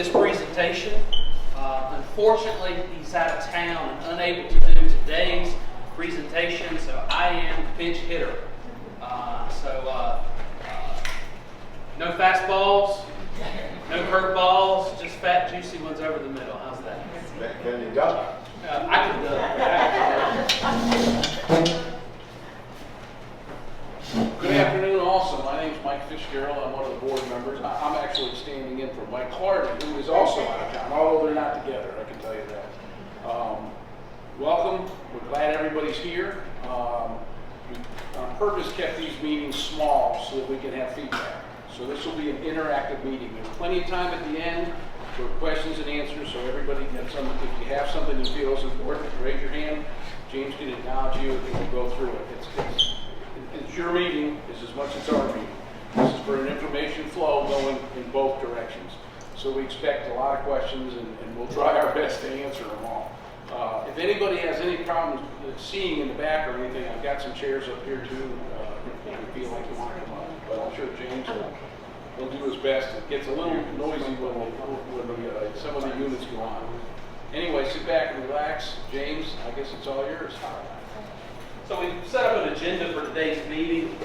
this presentation. Unfortunately, he's out of town and unable to do today's presentation, so I am the pinch hitter. No fastballs, no curveballs, just fat, juicy ones over the middle. How's that? Can you duck? I can duck. Good afternoon also. My name is Mike Fitzgerald. I'm one of the board members. I'm actually standing in for Mike Clardy, who is also out of town, although they're not together, I can tell you that. Welcome. We're glad everybody's here. We on purpose kept these meetings small so that we can have feedback. So this will be an interactive meeting. There's plenty of time at the end for questions and answers, so everybody gets some. If you have something you feel is important, raise your hand. James can acknowledge you and we can go through it. It's your meeting as much as our meeting. This is for an information flow going in both directions. So we expect a lot of questions and we'll try our best to answer them all. If anybody has any problems seeing in the back or anything, I've got some chairs up here too, if you feel like you want to come up. But I'm sure James will do his best. It gets a little noisy when some of the units go on. Anyway, sit back and relax. James, I guess it's all yours. So we've set up an agenda for today's meeting.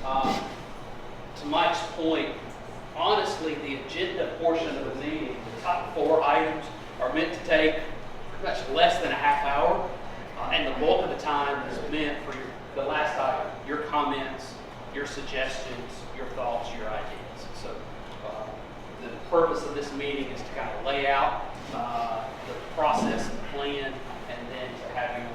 To Mike's point, honestly, the agenda portion of the meeting, the top 4 items, are meant to take pretty much less than a half hour, and the bulk of the time is meant for the last item, your comments, your suggestions, your thoughts, your ideas. So the purpose of this meeting is to kind of lay out the process and the plan, and then to have your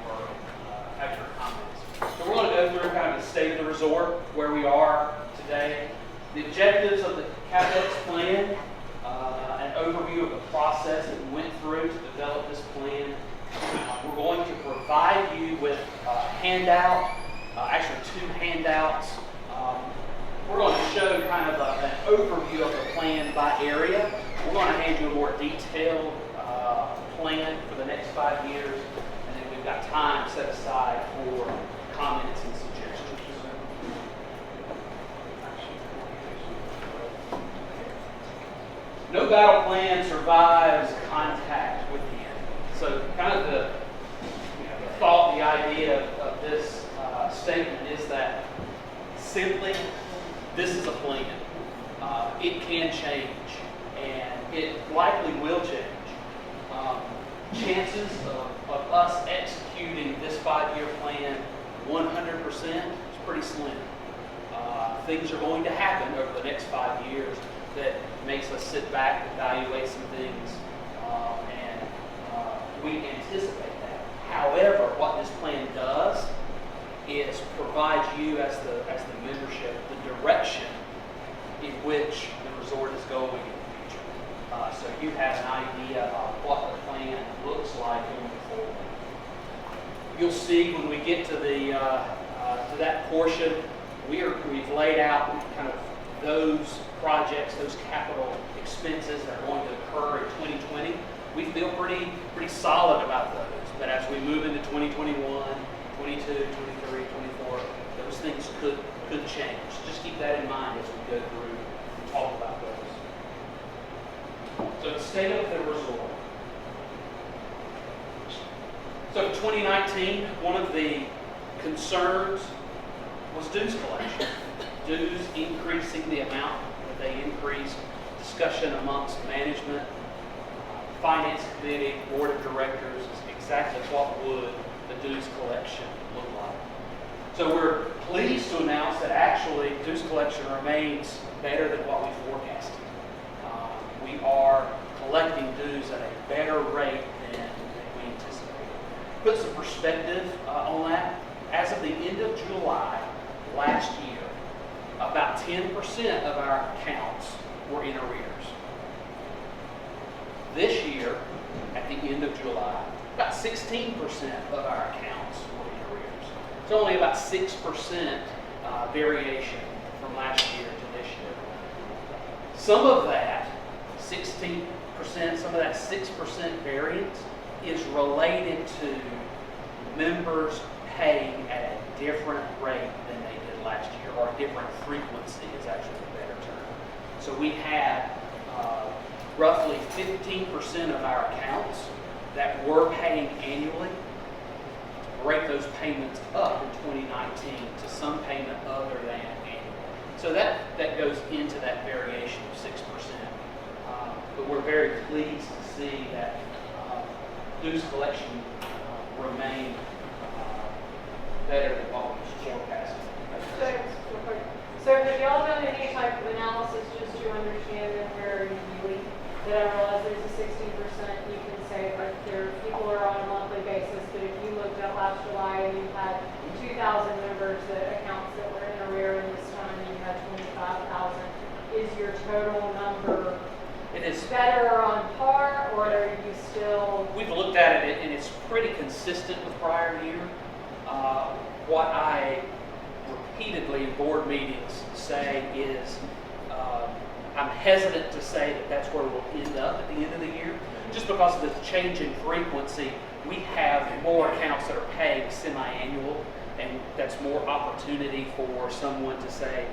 comments. So we're going to go through kind of the state of the resort, where we are today, the objectives of the CapEx plan, an overview of the process that we went through to develop this plan. We're going to provide you with a handout, actually 2 handouts. We're going to show kind of an overview of the plan by area. We're going to hand you a more detailed plan for the next 5 years, and then we've got time set aside for comments and suggestions. No battle plan survives contact with the enemy. So kind of the thought, the idea of this statement is that simply, this is a plan. It can change, and it likely will change. Chances of us executing this 5-year plan 100% is pretty slim. Things are going to happen over the next 5 years that makes us sit back, evaluate some things, and we anticipate that. However, what this plan does is provide you as the membership the direction in which the resort is going in the future. So you have an idea of what the plan looks like going forward. You'll see when we get to the to that portion, we've laid out kind of those projects, those capital expenses that are going to occur in 2020. We feel pretty solid about those. But as we move into 2021, 22, 23, 24, those things could change. Just keep that in mind as we go through and talk about those. So the state of the resort. So in 2019, one of the concerns was dues collection. Dues increasing the amount that they increased, discussion amongst management, finance committee, board of directors, is exactly what would the dues collection look like. So we're pleased to announce that actually dues collection remains better than what we forecasted. We are collecting dues at a better rate than we anticipated. Put some perspective on that. As of the end of July last year, about 10% of our accounts were in arrears. This year, at the end of July, about 16% of our accounts were in arrears. It's only about 6% variation from last year to this year. Some of that 16%, some of that 6% variance is related to members paying at a different rate than they did last year, or a different frequency is actually a better term. So we had roughly 15% of our accounts that we're paying annually break those payments up in 2019 to some payment other than annual. So that goes into that variation of 6%. But we're very pleased to see that dues collection remain better than what was forecasted. So have y'all done any type of analysis just to understand that we're really, that I realize there's a 16% you can say, but there people are on a monthly basis, but if you looked at last July and you had 2,000 members that accounts that were in arrear in this time and you had 25,000, is your total number It is. better or on par, or are you still? We've looked at it and it's pretty consistent with prior year. What I repeatedly in board meetings say is I'm hesitant to say that that's where we'll end up at the end of the year. Just because of the change in frequency, we have more accounts that are paying semi-annual, and that's more opportunity for someone to say,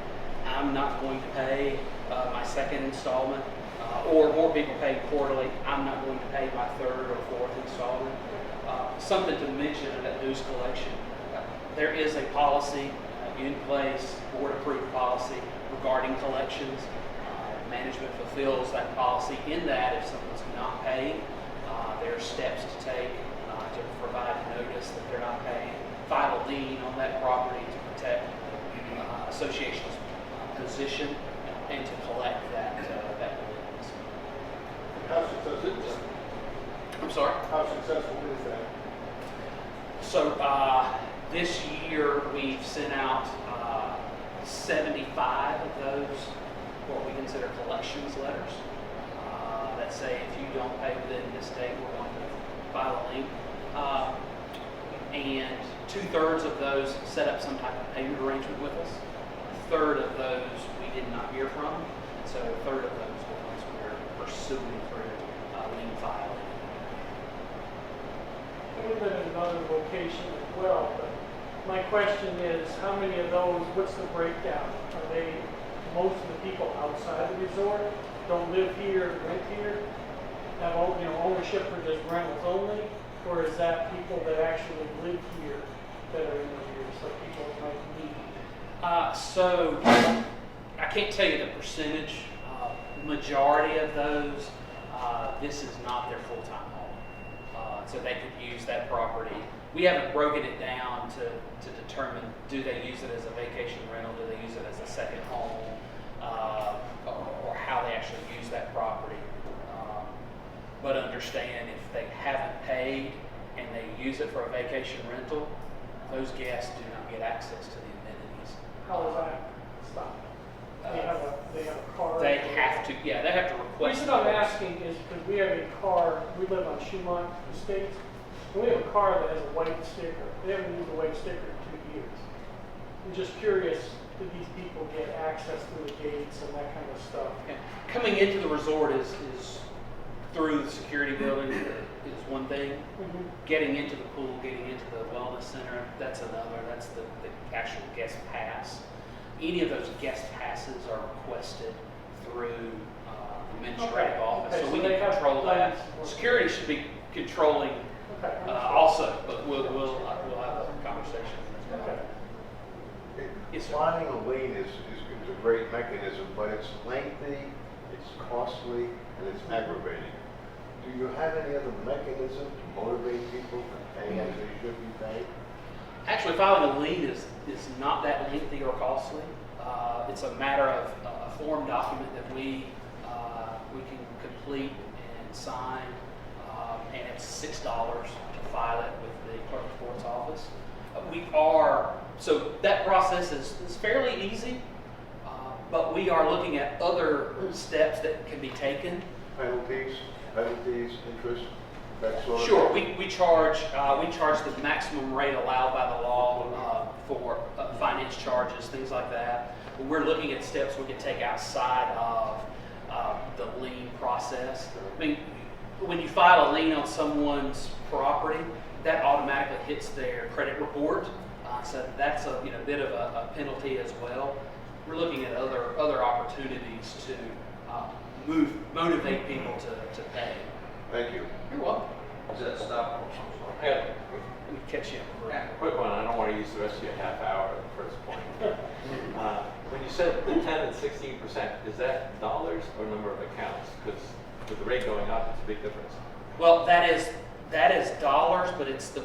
I'm not going to pay my second installment, or more people pay quarterly, I'm not going to pay my third or fourth installment. Something to mention in that dues collection, there is a policy in place, board-approved policy regarding collections. Management fulfills that policy in that if someone's not paying, there are steps to take to provide notice that they're not paying, file a lien on that property to protect the association's position and to collect that liens. How successful is that? I'm sorry? How successful is that? So this year we've sent out 75 of those, what we consider collections letters, that say if you don't pay within this date, we're going to file a lien. And 2/3 of those set up some type of payment arrangement with us. A third of those we did not hear from. So a third of those are ones we're pursuing through lien filing. We live in another location as well, but my question is, how many of those, what's the breakdown? Are they, most of the people outside the resort, don't live here, rent here, have ownership for just rentals only? Or is that people that actually live here that are in the here, so people might need? So I can't tell you the percentage. Majority of those, this is not their full-time home. So they could use that property. We haven't broken it down to determine, do they use it as a vacation rental, do they use it as a second home, or how they actually use that property. But understand if they haven't paid and they use it for a vacation rental, those guests do not get access to the amenities. How does that stop? They have a car? They have to, yeah, they have to The request. reason I'm asking is because we have a car, we live on Shumont Estates, and we have a car that has a white sticker. They haven't used a white sticker in 2 years. I'm just curious, do these people get access through the gates and that kind of stuff? Yeah. Coming into the resort is through the security building is one thing. Mm-hmm. Getting into the pool, getting into the wellness center, that's another. That's the actual guest pass. Any of those guest passes are requested through the administrative office, Okay, so so we they can have control that. plans. Security should be controlling Okay. also, but we'll have a conversation. Okay. Yes, sir. Filing a lien is a great mechanism, but it's lengthy, it's costly, and it's aggravating. Do you have any other mechanism to motivate people to pay as they should be paid? Actually, filing a lien is not that lengthy or costly. It's a matter of a form document that we can complete and sign, and it's $6 to file it with the clerk of court's office. So that process is fairly easy, but we are looking at other steps that can be taken. Penalties, interest, that sort of Sure, thing? we charge the maximum rate allowed by the law for finance charges, things like that. But we're looking at steps we can take outside of the lien process. I mean, when you file a lien on someone's property, that automatically hits their credit report. So that's a bit of a penalty as well. We're looking at other opportunities to motivate people to pay. Thank you. You're welcome. Does that stop? I got Let me catch you up. a quick one. I don't want to use the rest of your half hour at the first point. When you said the 10 and 16%, is that dollars or number of accounts? Because with the rate going up, it's a big difference. Well, that is dollars, but it's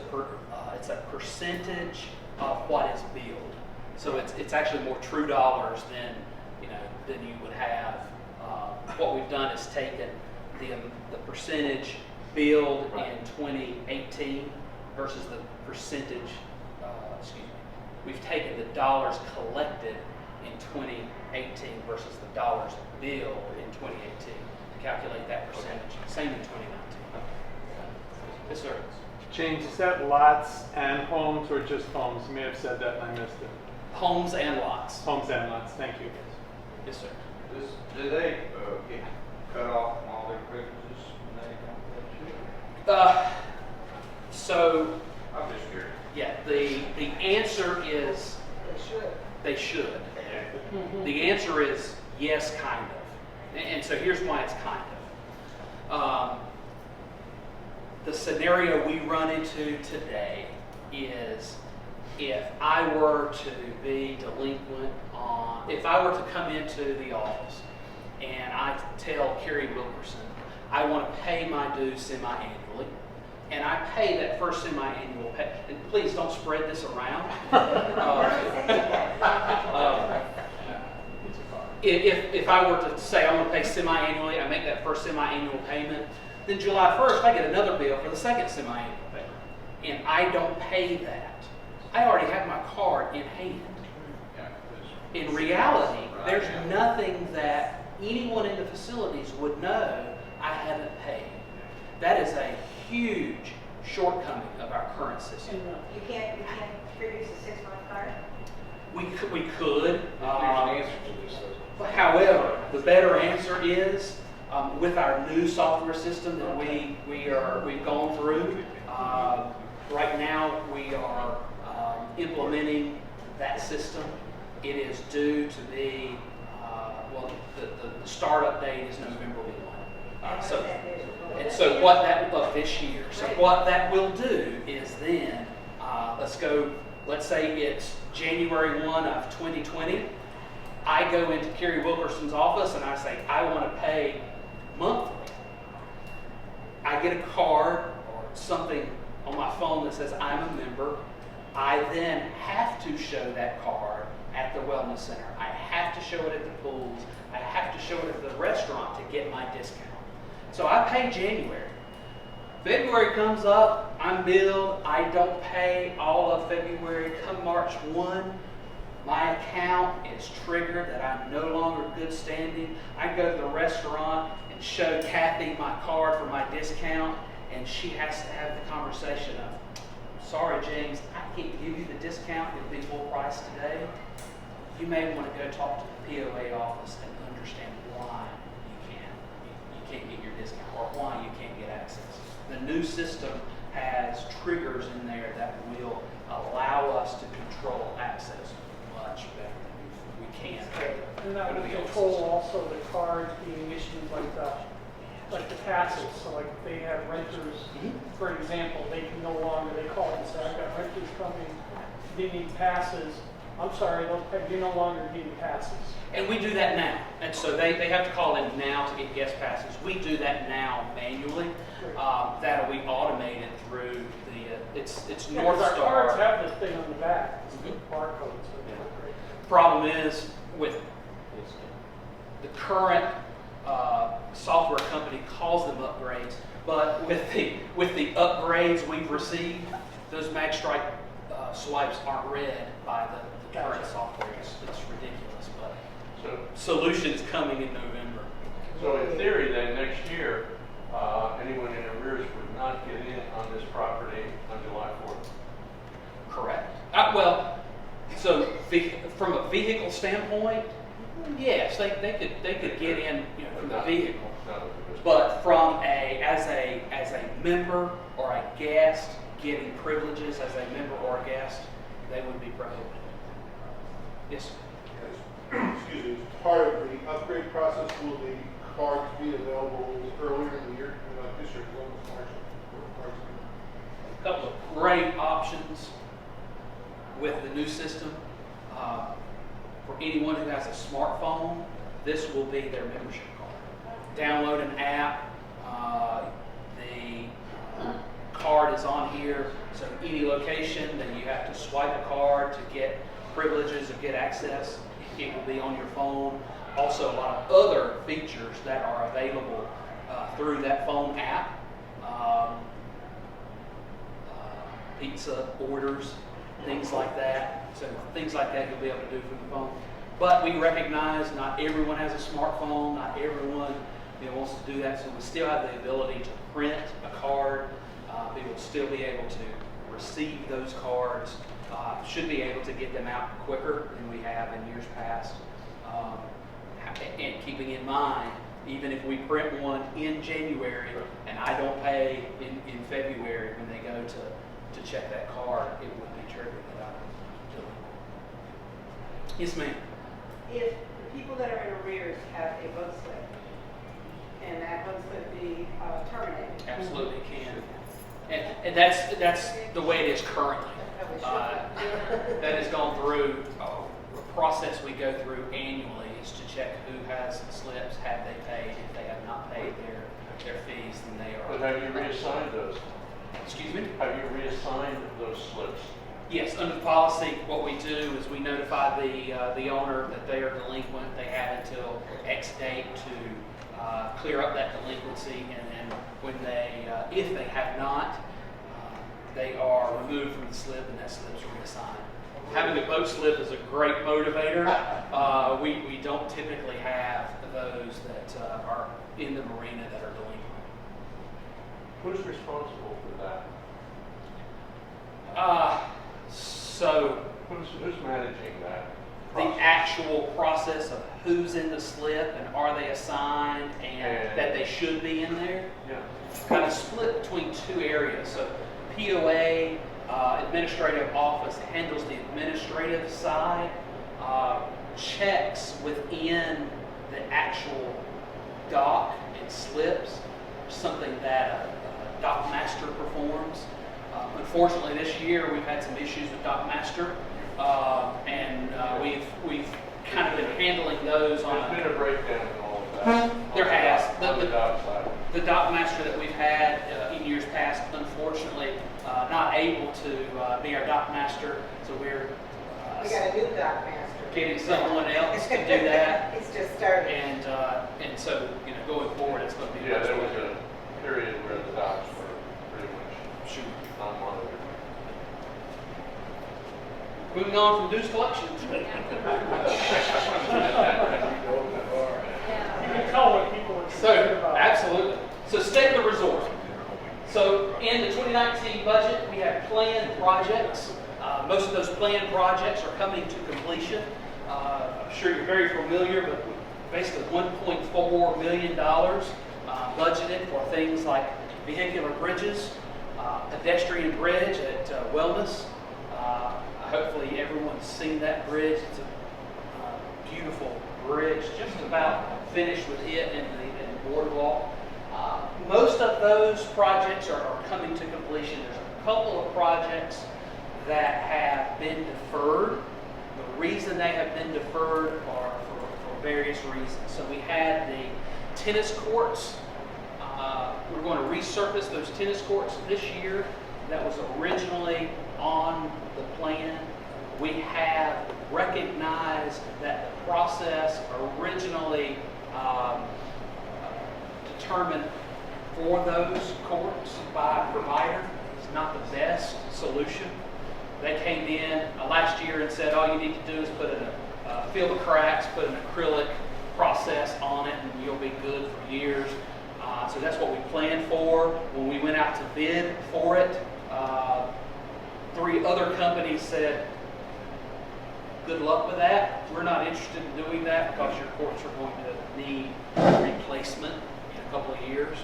it's a percentage of what is billed. So it's actually more true dollars than you would have. What we've done is taken the percentage billed Right. in 2018 versus the percentage. We've taken the dollars collected in 2018 versus the dollars billed in 2018 to calculate that percentage. Same in 2019. Yes, sir. James, is that lots and homes or just homes? You may have said that and I missed it. Homes and lots. Homes and lots, thank you. Yes, sir. Do they get cut off from all their privileges when they come to that shit? So, I'm just curious. yeah, the answer is they should. The answer is yes, kind of. And so here's why it's kind of. The scenario we run into today is if I were to be delinquent if I were to come into the office and I tell Kerry Wilkerson, I want to pay my dues semi-annually, and I pay that first semi-annual pay, and please don't spread this around. If I were to say I want to pay semi-annually, I make that first semi-annual payment, then July 1st I get another bill for the second semi-annual payment, and I don't pay that. I already have my card in hand. In reality, there's nothing that anyone in the facilities would know I haven't paid. That is a huge shortcoming of our current system. You can't produce a 6-month card? We could. There's an answer to this, though. However, the better answer is with our new software system that we've gone through. Right now, we are implementing that system. It is due to be the startup date is November 1. So what that of this year. So what that will do is then let's say it's January 1 of 2020. I go into Kerry Wilkerson's office and I say, I want to pay monthly. I get a card or something on my phone that says I'm a member. I then have to show that card at the wellness center. I have to show it at the pools. I have to show it at the restaurant to get my discount. So I pay January. February comes up, I'm billed, I don't pay all of February. Come March 1, my account is triggered that I'm no longer good standing. I go to the restaurant and show Kathy my card for my discount, and she has to have the conversation of, sorry James, I can't give you the discount, it'll be full price today. You may want to go talk to the POA office and understand why you can't get your discount or why you can't get access. The new system has triggers in there that will allow us to control access much better than we can. And that under will the old control system. also the cards being issued like the passes. So like if they have renters, for example, they can no longer, they call and say, I've got renters coming, they need passes. I'm sorry, you no longer need passes. And we do that now. And so they have to call in now to get guest passes. We do that now manually. That'll be automated through it's Yeah, North 'cause our cards Star. have this thing on the back, it's the barcode, so it's not great. Problem is with the current software company calls them upgrades, but with the upgrades we've received, those MagStripe swipes aren't read by the current software. It's ridiculous, but solution is coming in November. So in theory, then next year, anyone in arrears would not get in on this property on July 4th. Correct. So from a vehicle standpoint, yes, they could get in from the vehicle. But as a member or a guest getting privileges as a member or a guest, they would be prohibited. Yes. Excuse me, as part of the upgrade process, will the cards be available earlier in the year, like this year, it's almost March? A couple of great options with the new system. For anyone who has a smartphone, this will be their membership card. Download an app. The card is on here, so any location that you have to swipe a card to get privileges or get access, it will be on your phone. Also, a lot of other features that are available through that phone app. Pizza orders, things like that. So things like that you'll be able to do from the phone. But we recognize not everyone has a smartphone, not everyone wants to do that. So we still have the ability to print a card. People will still be able to receive those cards. Should be able to get them out quicker than we have in years past. And keeping in mind, even if we print one in January and I don't pay in February when they go to check that card, it would be triggered that I'm delinquent. Yes, ma'am. If the people that are in arrears have a vote slip, can that vote slip be terminated? Absolutely can. And that's the way it is currently. That has gone through a process we go through annually is to check who has slips, have they paid. If they have not paid their fees, then they are. But have you reassigned those? Excuse me? Have you reassigned those slips? Yes, under the policy, what we do is we notify the owner that they are delinquent. They have until X date to clear up that delinquency, and when they, if they have not, they are removed from the slip, and that slip's reassigned. Having a boat slip is a great motivator. We don't typically have those that are in the marina that are delinquent. Who's responsible for that? So Who's managing that the process? actual process of who's in the slip and are they assigned and that they should be in there, Yeah. kind of split between two areas. So POA, administrative office, handles the administrative side, checks within the actual dock and slips, something that a dock master performs. Unfortunately, this year we've had some issues with dock master, and we've kind of been handling those on. There's been a breakdown in all of that. There has. On the dock side. The dock master that we've had in years past, unfortunately, not able to be our dock master, so we're We got a new dock master. getting someone else to do that. It's just started. And so, going forward, it's going to be. Yeah, there was a period where the docks were pretty much Shoot. not monitored. Moving on from dues collection. You can tell what people are So, concerned about. absolutely. So, state of the resort. So, in the 2019 budget, we have planned projects. Most of those planned projects are coming to completion. I'm sure you're very familiar, but basically $1.4 million budgeted for things like vehicular bridges, pedestrian bridge at Wellness. Hopefully everyone's seen that bridge. It's a beautiful bridge, just about finished with it and the boardwalk. Most of those projects are coming to completion. There's a couple of projects that have been deferred. The reason they have been deferred are for various reasons. So we had the tennis courts. We're going to resurface those tennis courts this year. That was originally on the plan. We have recognized that the process originally determined for those courts by a provider is not the best solution. They came in last year and said, all you need to do is put fill the cracks, put an acrylic process on it, and you'll be good for years. So that's what we planned for. When we went out to bid for it, 3 other companies said, good luck with that. We're not interested in doing that because your courts are going to need replacement in a couple of years.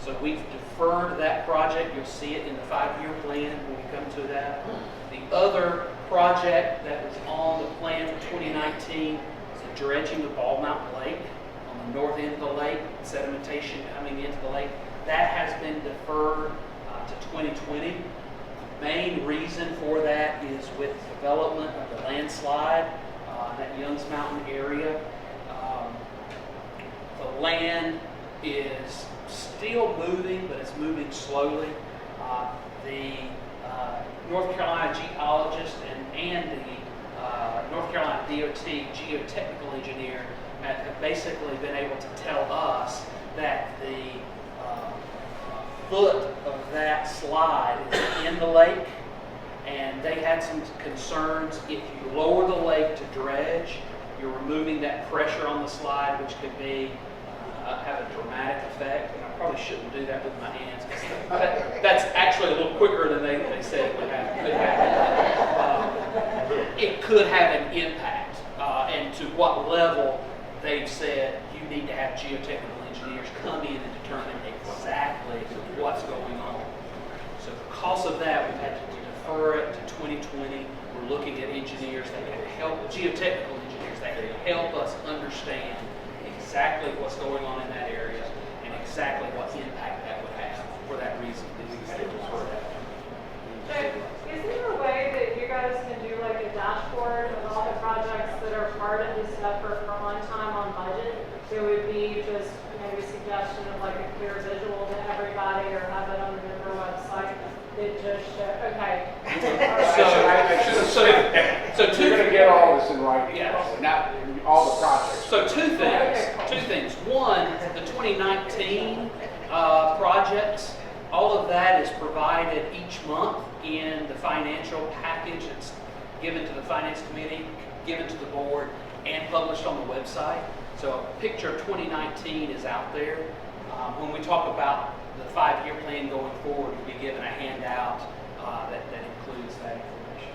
So we've deferred that project. You'll see it in the 5-year plan when we come to that. The other project that was on the plan for 2019 is the dredging of Bald Mountain Lake on the north end of the lake, sedimentation coming into the lake. That has been deferred to 2020. The main reason for that is with development of the landslide, that Young's Mountain area. The land is still moving, but it's moving slowly. The North Carolina geologist and the North Carolina DOT geotechnical engineer have basically been able to tell us that the foot of that slide is in the lake, and they had some concerns. If you lower the lake to dredge, you're removing that pressure on the slide, which could be have a dramatic effect. And I probably shouldn't do that with my hands, because that's actually a little quicker than they said it could happen. It could have an impact, and to what level they've said you need to have geotechnical engineers come in and determine exactly what's going on. So because of that, we've had to defer it to 2020. We're looking at engineers that can help, geotechnical engineers that can help us understand exactly what's going on in that area and exactly what impact that would have. For that reason, we've had to defer that. So, is there a way that you guys can do like a dashboard of all the projects that are part of this effort for on time, on budget? There would be just maybe a suggestion of like a clear visual to everybody, or have it on the member website that just show, okay. So You're going to get all this in writing, Yes. not all the projects. So two things. One, the 2019 projects, all of that is provided each month in the financial package. It's given to the finance committee, given to the board, and published on the website. So a picture of 2019 is out there. When we talk about the 5-year plan going forward, we'll be given a handout that includes that information.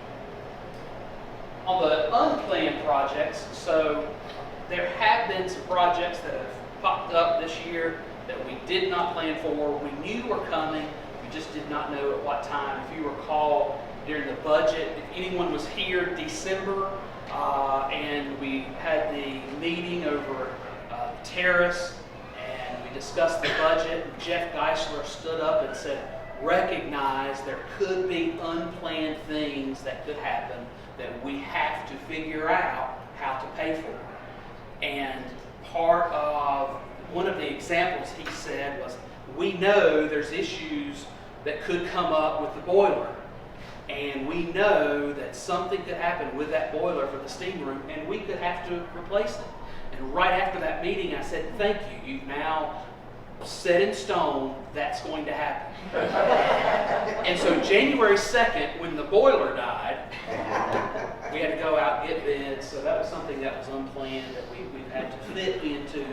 On the unplanned projects, so there have been some projects that have popped up this year that we did not plan for. We knew were coming, we just did not know at what time. If you recall, during the budget, if anyone was here December, and we had the meeting over the terrace, and we discussed the budget, and Jeff Geisler stood up and said, recognize there could be unplanned things that could happen that we have to figure out how to pay for. And part of one of the examples he said was, we know there's issues that could come up with the boiler. And we know that something could happen with that boiler for the steam room, and we could have to replace it. And right after that meeting, I said, thank you. You've now set in stone that's going to happen. And so January 2nd, when the boiler died, we had to go out and get bids. So that was something that was unplanned that we've had to fit into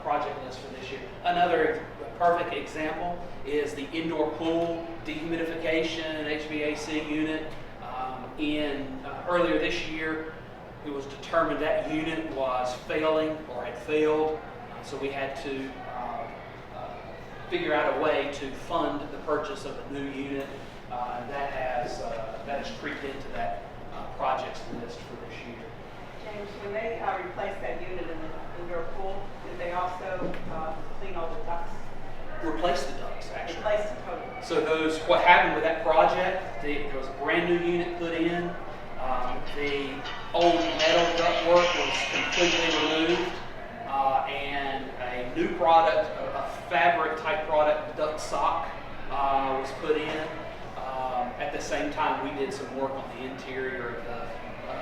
project list for this year. Another perfect example is the indoor pool dehumidification HVAC unit. Earlier this year, it was determined that unit was failing or had failed, so we had to figure out a way to fund the purchase of a new unit, and that has creeped into that projects list for this year. James, when they replaced that unit in the indoor pool, did they also clean all the ducts? Replace the ducts, actually. Replace the total. So what happened with that project, there was a brand new unit put in. The old metal ductwork was completely removed, and a new product, a fabric type product, duct sock, was put in. At the same time, we did some work on the interior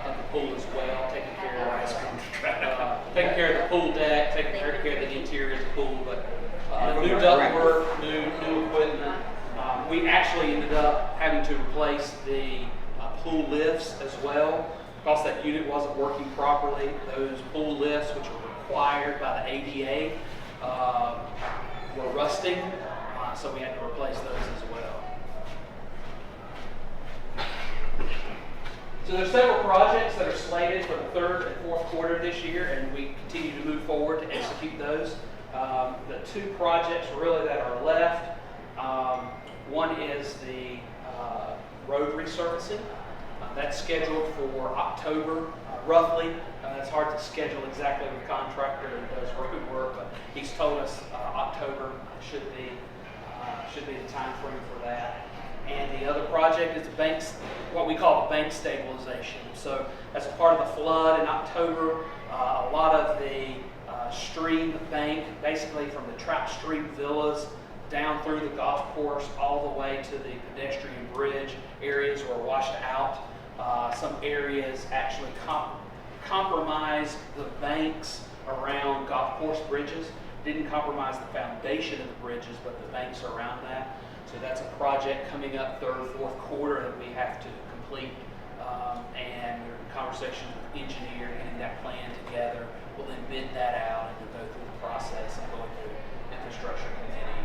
of the pool as well, taking care of the pool deck, taking care of the interior of the pool, but new ductwork, new equipment. We actually ended up having to replace the pool lifts as well, because that unit wasn't working properly. Those pool lifts, which are required by the ADA, were rusting, so we had to replace those as well. So there's several projects that are slated for the third and fourth quarter this year, and we continue to move forward to execute those. The two projects really that are left, one is the road resurfacing. That's scheduled for October, roughly. It's hard to schedule exactly with the contractor who does road work, but he's told us October should be the time frame for that. And the other project is the banks, what we call the bank stabilization. So as a part of the flood in October, a lot of the stream bank, basically from the Trout Stream Villas down through the golf course all the way to the pedestrian bridge areas were washed out. Some areas actually compromised the banks around golf course bridges. Didn't compromise the foundation of the bridges, but the banks around that. So that's a project coming up third or fourth quarter that we have to complete. And we're in conversation with the engineer, getting that plan together. We'll then bid that out and we'll go through the process and go through infrastructure committee,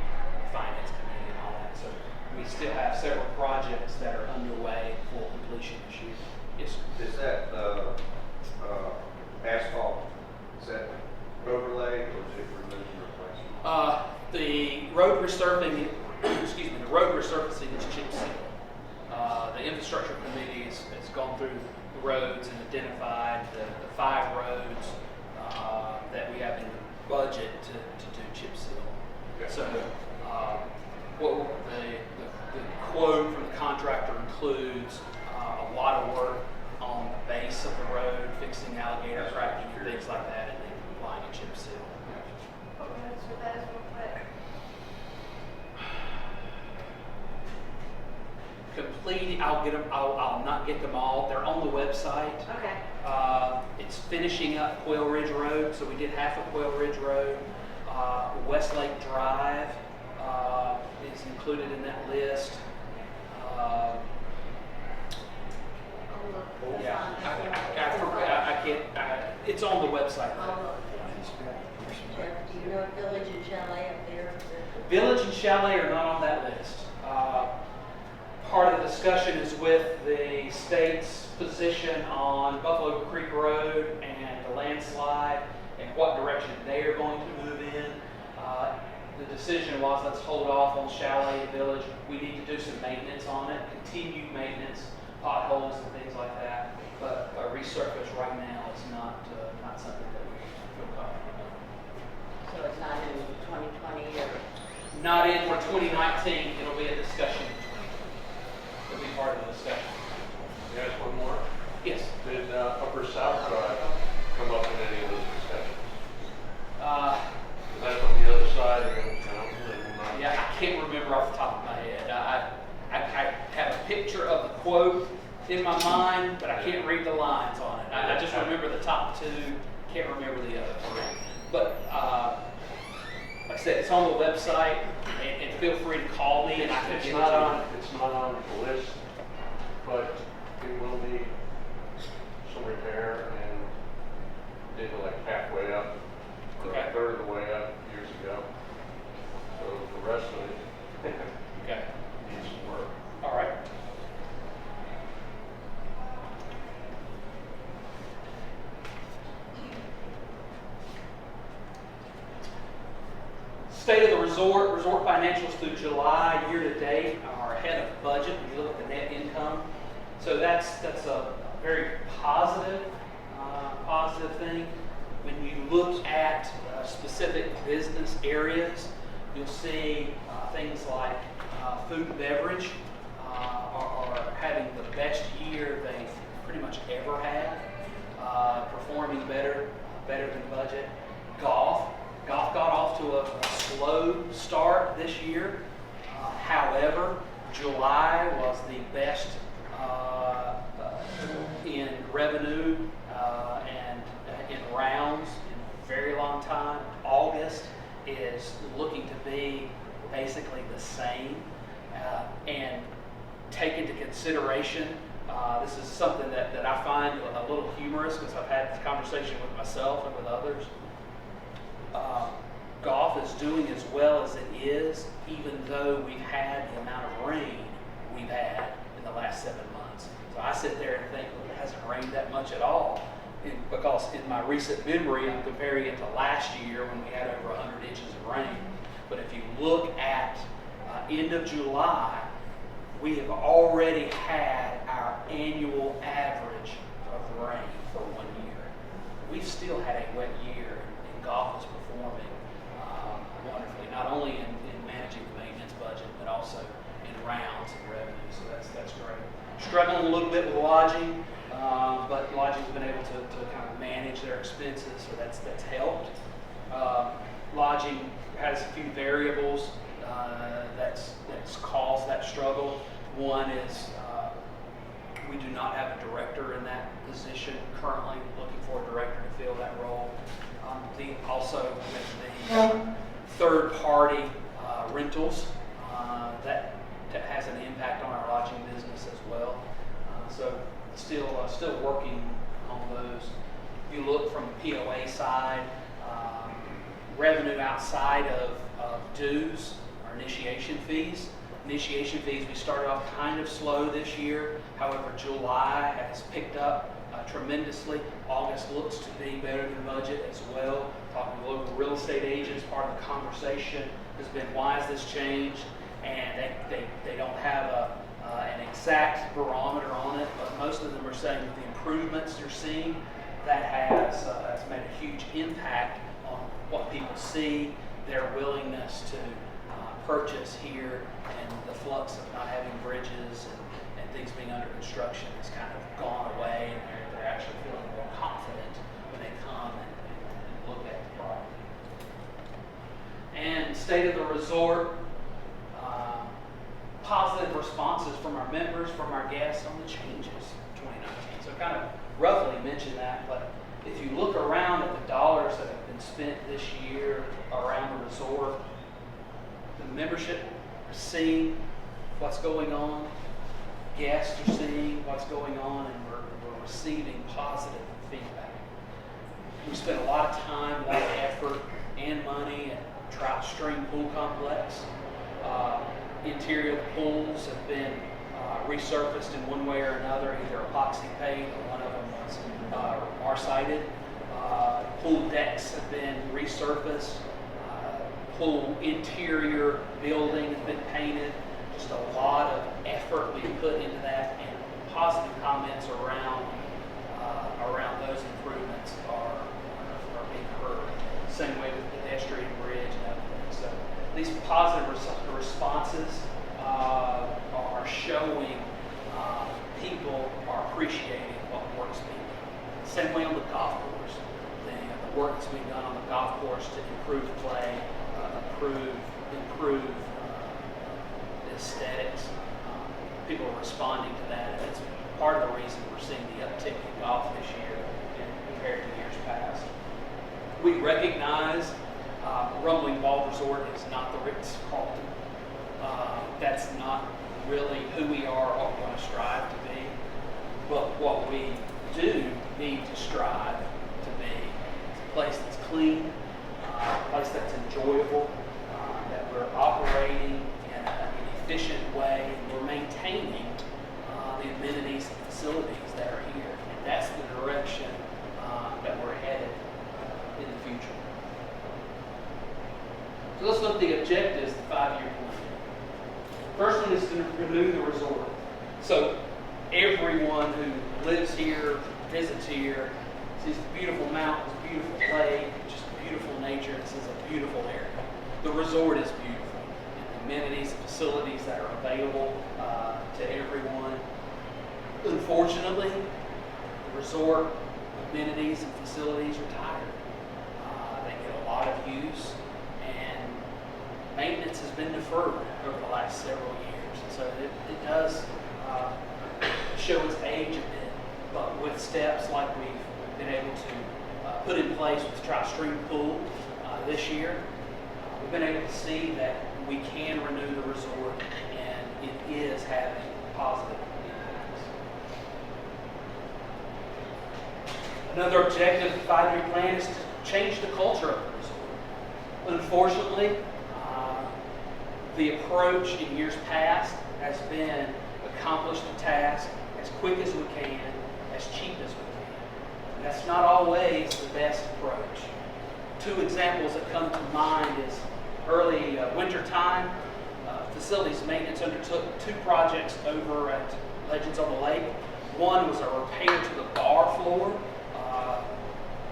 finance committee, and all that. So we still have several projects that are underway for completion this year. Yes, sir. Is that asphalt, is that overlay or is it removed and replaced? The road resurfacing, the road resurfacing is chip seal. The infrastructure committee has gone through the roads and identified the 5 roads that we have in the budget to do chip seal. Okay. So, the quote from the contractor includes a lot of work on the base of the road, fixing alligator cracking and things like that, and then applying a chip seal. What roads are those real quick? Completing, I'll get them. I'll not get them all. They're on the website. Okay. It's finishing up Quail Ridge Road, so we did half of Quail Ridge Road. Westlake Drive is included in that list. Yeah, I can't. It's on the website. Do you know Village and Chalet up there? Village and Chalet are not on that list. Part of the discussion is with the state's position on Buffalo Creek Road and the landslide and what direction they are going to move in. The decision was, let's hold off on Chalet and Village. We need to do some maintenance on it, continued maintenance, potholes and things like that. But a resurface right now is not something that we feel comfortable with. So it's not in 2020 or? Not in for 2019. It'll be a discussion. It'll be part of the discussion. Can I ask one more? Yes. Did Upper South Drive come up in any of those discussions? That's on the other side of the town. Yeah, I can't remember off the top of my head. I have a picture of the quote in my mind, but I can't read the lines on it. I just remember the top 2, can't remember the other 3. But like I said, it's on the website, and feel free to call me and I can It's get not it on, it's not on the list, but it will need some repair and did it like halfway up, or Okay. a third of the way up years ago. So the rest of it Okay. needs some work. All right. State of the resort financials through July year to date are ahead of budget when you look at the net income. So that's a very positive thing. When you look at specific business areas, you'll see things like food and beverage are having the best year they've pretty much ever had, performing better than budget. Golf got off to a slow start this year. However, July was the best in revenue and in rounds in a very long time. August is looking to be basically the same. And take into consideration, this is something that I find a little humorous because I've had this conversation with myself and with others. Golf is doing as well as it is, even though we've had the amount of rain we've had in the last 7 months. So I sit there and think, well, it hasn't rained that much at all. Because in my recent memory, I'm comparing it to last year when we had over 100 inches of rain. But if you look at end of July, we have already had our annual average of rain for 1 year. We still had a wet year, and golf was performing wonderfully, not only in managing the maintenance budget, but also in rounds and revenue. So that's great. Struggling a little bit with lodging, but lodging's been able to kind of manage their expenses, so that's helped. Lodging has a few variables that's caused that struggle. One is we do not have a director in that position currently, looking for a director to fill that role. Also with the third-party rentals, that has an impact on our lodging business as well. So still working on those. If you look from the POA side, revenue outside of dues or initiation fees. Initiation fees, we started off kind of slow this year. However, July has picked up tremendously. August looks to be better than budget as well. Talking to local real estate agents, part of the conversation has been, why has this changed? And they don't have an exact barometer on it, but most of them are saying that the improvements they're seeing, that has made a huge impact on what people see, their willingness to purchase here, and the flux of not having bridges and things being under construction has kind of gone away, and they're actually feeling more confident when they come and look at the property. And state of the resort, positive responses from our members, from our guests on the changes in 2019. So kind of roughly mentioned that, but if you look around at the dollars that have been spent this year around the resort, the membership are seeing what's going on, guests are seeing what's going on, and we're receiving positive feedback. We spent a lot of time, a lot of effort and money at Trout Stream Pool Complex. Interior pools have been resurfaced in one way or another, either epoxy paint or one of them was R-sided. Pool decks have been resurfaced. Pool interior building has been painted. Just a lot of effort being put into that, and positive comments around those improvements are being heard. Same way with pedestrian bridge and other things. So these positive responses are showing people are appreciating what work's being done. Same way on the golf course. The work that's being done on the golf course to improve play, improve aesthetics. People are responding to that, and that's part of the reason we're seeing the uptick in golf this year compared to years past. We recognize Rumbling Ball Resort is not the Ritz-Carlton. That's not really who we are or what we want to strive to be. But what we do need to strive to be is a place that's clean, a place that's enjoyable, that we're operating in an efficient way, and we're maintaining the amenities and facilities that are here. And that's the direction that we're headed in the future. So let's look at the objectives, the 5-year plan. First one is to renew the resort. So everyone who lives here, visits here, sees the beautiful mountains, beautiful lake, just beautiful nature. This is a beautiful area. The resort is beautiful. And the amenities and facilities that are available to everyone. Unfortunately, the resort amenities and facilities are tired. They get a lot of use, and maintenance has been deferred over the last several years. And so it does show its age a bit, but with steps like we've been able to put in place with Trout Stream Pool this year, we've been able to see that we can renew the resort, and it is having positive impacts. Another objective of the 5-year plan is to change the culture of the resort. Unfortunately, the approach in years past has been accomplish the task as quick as we can, as cheap as we can. And that's not always the best approach. 2 examples that come to mind is early winter time, facilities maintenance undertook 2 projects over at Legends on the Lake. One was a repair to the bar floor.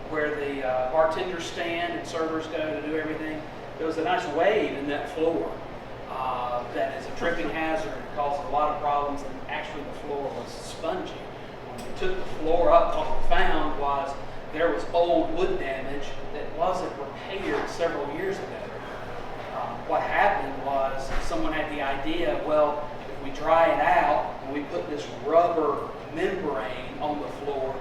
where the bartenders stand and servers go to do everything, there was a nice wave in that floor that is a tripping hazard and caused a lot of problems, and actually the floor was spongy. When we took the floor up, what we found was there was old wood damage that wasn't repaired several years ago. What happened was someone had the idea, well, if we dry it out and we put this rubber membrane on the floor,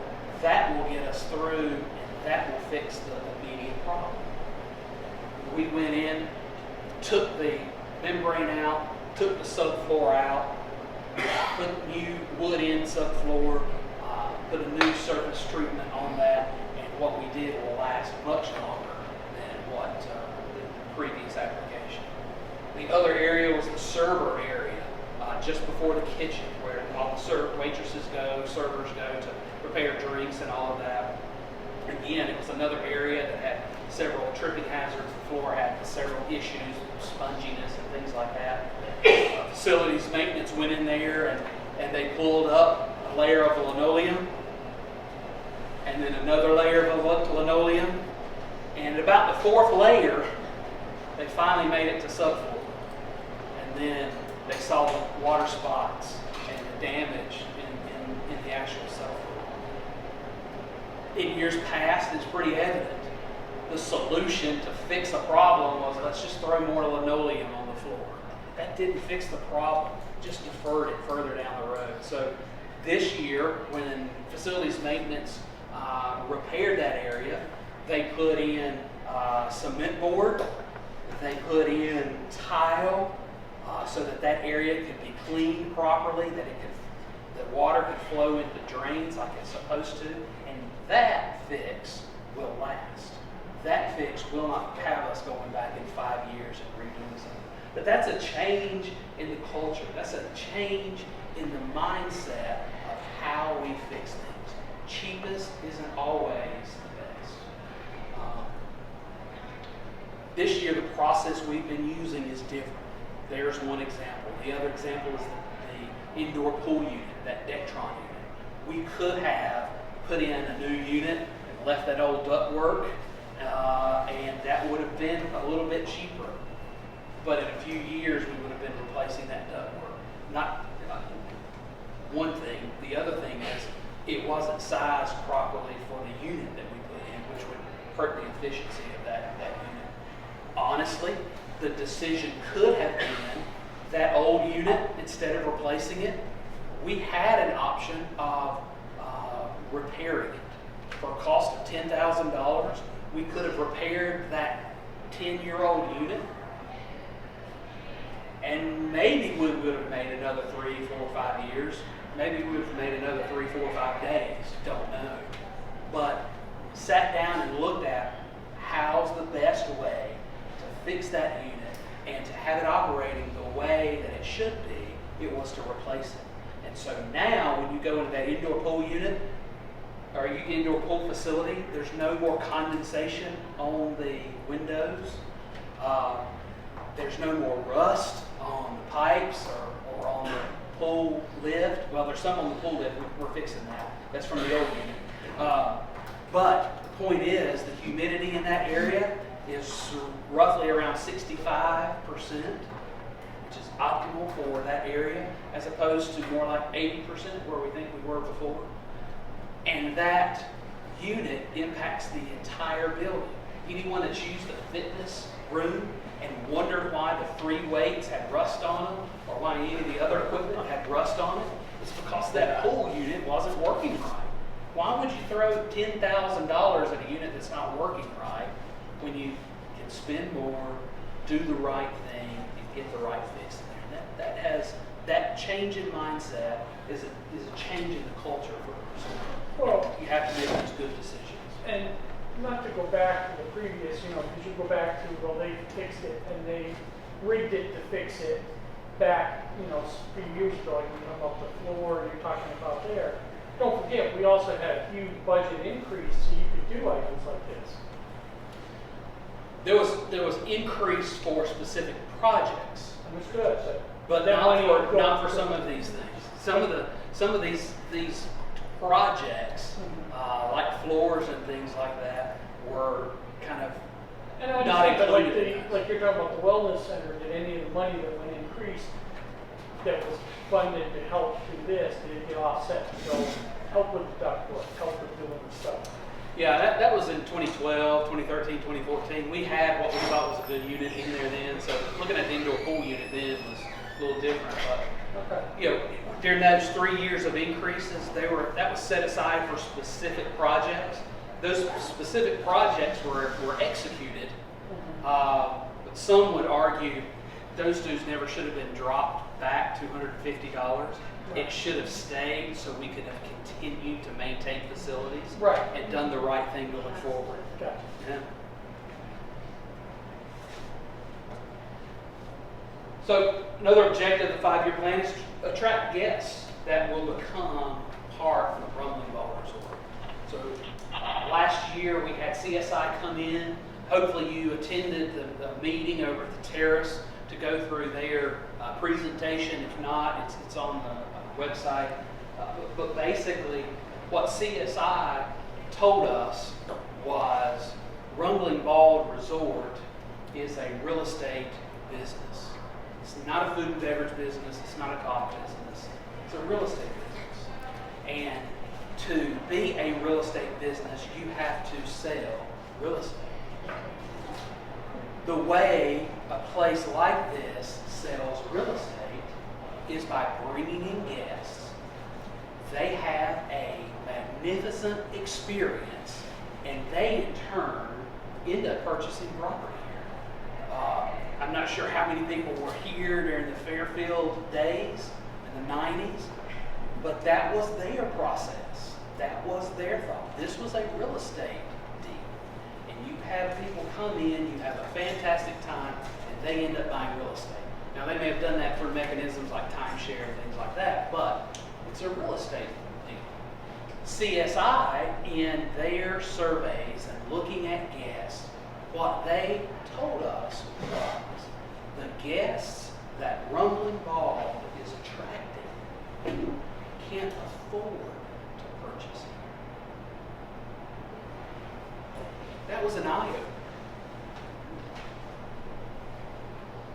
that will get us through and that will fix the immediate problem. We went in, took the membrane out, took the subfloor out, put new wood in subfloor, put a new surface treatment on that, and what we did will last much longer than what the previous application. The other area was the server area, just before the kitchen, where all the waitresses go, servers go to prepare drinks and all of that. Again, it was another area that had several tripping hazards. The floor had several issues, sponginess and things like that. Facilities maintenance went in there and they pulled up a layer of linoleum and then another layer of linoleum. And at about the fourth layer, they finally made it to subfloor. And then they saw the water spots and the damage in the actual subfloor. In years past, it's pretty evident. The solution to fix a problem was, let's just throw more linoleum on the floor. That didn't fix the problem, just deferred it further down the road. So this year, when facilities maintenance repaired that area, they put in cement board, they put in tile, so that area could be cleaned properly, that the water could flow into drains like it's supposed to, and that fix will last. That fix will not have us going back in 5 years and redoing something. But that's a change in the culture. That's a change in the mindset of how we fix things. Cheapest isn't always the best. This year, the process we've been using is different. There's one example. The other example is the indoor pool unit, that Dectron unit. We could have put in a new unit and left that old ductwork, and that would have been a little bit cheaper. But in a few years, we would have been replacing that ductwork. Not one thing. The other thing is it wasn't sized properly for the unit that we put in, which would hurt the efficiency of that unit. Honestly, the decision could have been that old unit, instead of replacing it, we had an option of repairing it. For a cost of $10,000, we could have repaired that 10-year-old unit, and maybe we would have made another 3, 4, 5 years. Maybe we would have made another 3, 4, 5 days. Don't know. But sat down and looked at how's the best way to fix that unit and to have it operating the way that it should be. It was to replace it. And so now when you go into that indoor pool unit or indoor pool facility, there's no more condensation on the windows. There's no more rust on the pipes or on the pool lift. Well, there's some on the pool lift. We're fixing that. That's from the old unit. But the point is, the humidity in that area is roughly around 65%, which is optimal for that area, as opposed to more like 80% where we think we were before. And that unit impacts the entire building. Anyone that's used a fitness room and wondered why the 3 weights had rust on them or why any of the other equipment had rust on it, it's because that pool unit wasn't working right. Why would you throw $10,000 at a unit that's not working right when you can spend more, do the right thing, and get the right fix in there? That change in mindset is a change in the culture for us. Well, you have to make those good decisions. And not to go back to the previous, because you go back to, well, they fixed it and they rigged it to fix it back, a few years ago, like you know about the floor you're talking about there. Don't forget, we also had a huge budget increase so you could do items like this. There was increase for specific projects, Understood. but not for some of these things. Some of these projects, like floor stores and things like that were kind of And I not understand, but like included in that. like you're talking about the wellness center, did any of the money that went increased that was funded to help do this, did it get offset to go help with the ductwork, help with doing the stuff? Yeah, that was in 2012, 2013, 2014. We had what we thought was a good unit in there then. So looking at the indoor pool unit then was a little different. But Okay. you know, during those 3 years of increases, that was set aside for specific projects. Those specific projects were executed, but some would argue those dues never should have been dropped back $250. It should have stayed so we could have continued to maintain facilities Right. and done the right thing going forward. Gotcha. Yeah. So another objective of the 5-year plan is to attract guests that will become part of the Rumbling Ball Resort. So last year we had CSI come in. Hopefully you attended the meeting over at the terrace to go through their presentation. If not, it's on the website. But basically what CSI told us was Rumbling Bald Resort is a real estate business. It's not a food and beverage business. It's not a coffee business. It's a real estate business. And to be a real estate business, you have to sell real estate. The way a place like this sells real estate is by bringing in guests. They have a magnificent experience, and they in turn end up purchasing property here. I'm not sure how many people were here during the Fairfield days in the 90s, but that was their process. That was their thought. This was a real estate deal. And you have people come in, you have a fantastic time, and they end up buying real estate. Now, they may have done that through mechanisms like timeshare and things like that, but it's a real estate deal. CSI, in their surveys and looking at guests, what they told us was the guests that Rumbling Bald is attracting can't afford to purchase here. That was an eye-opener.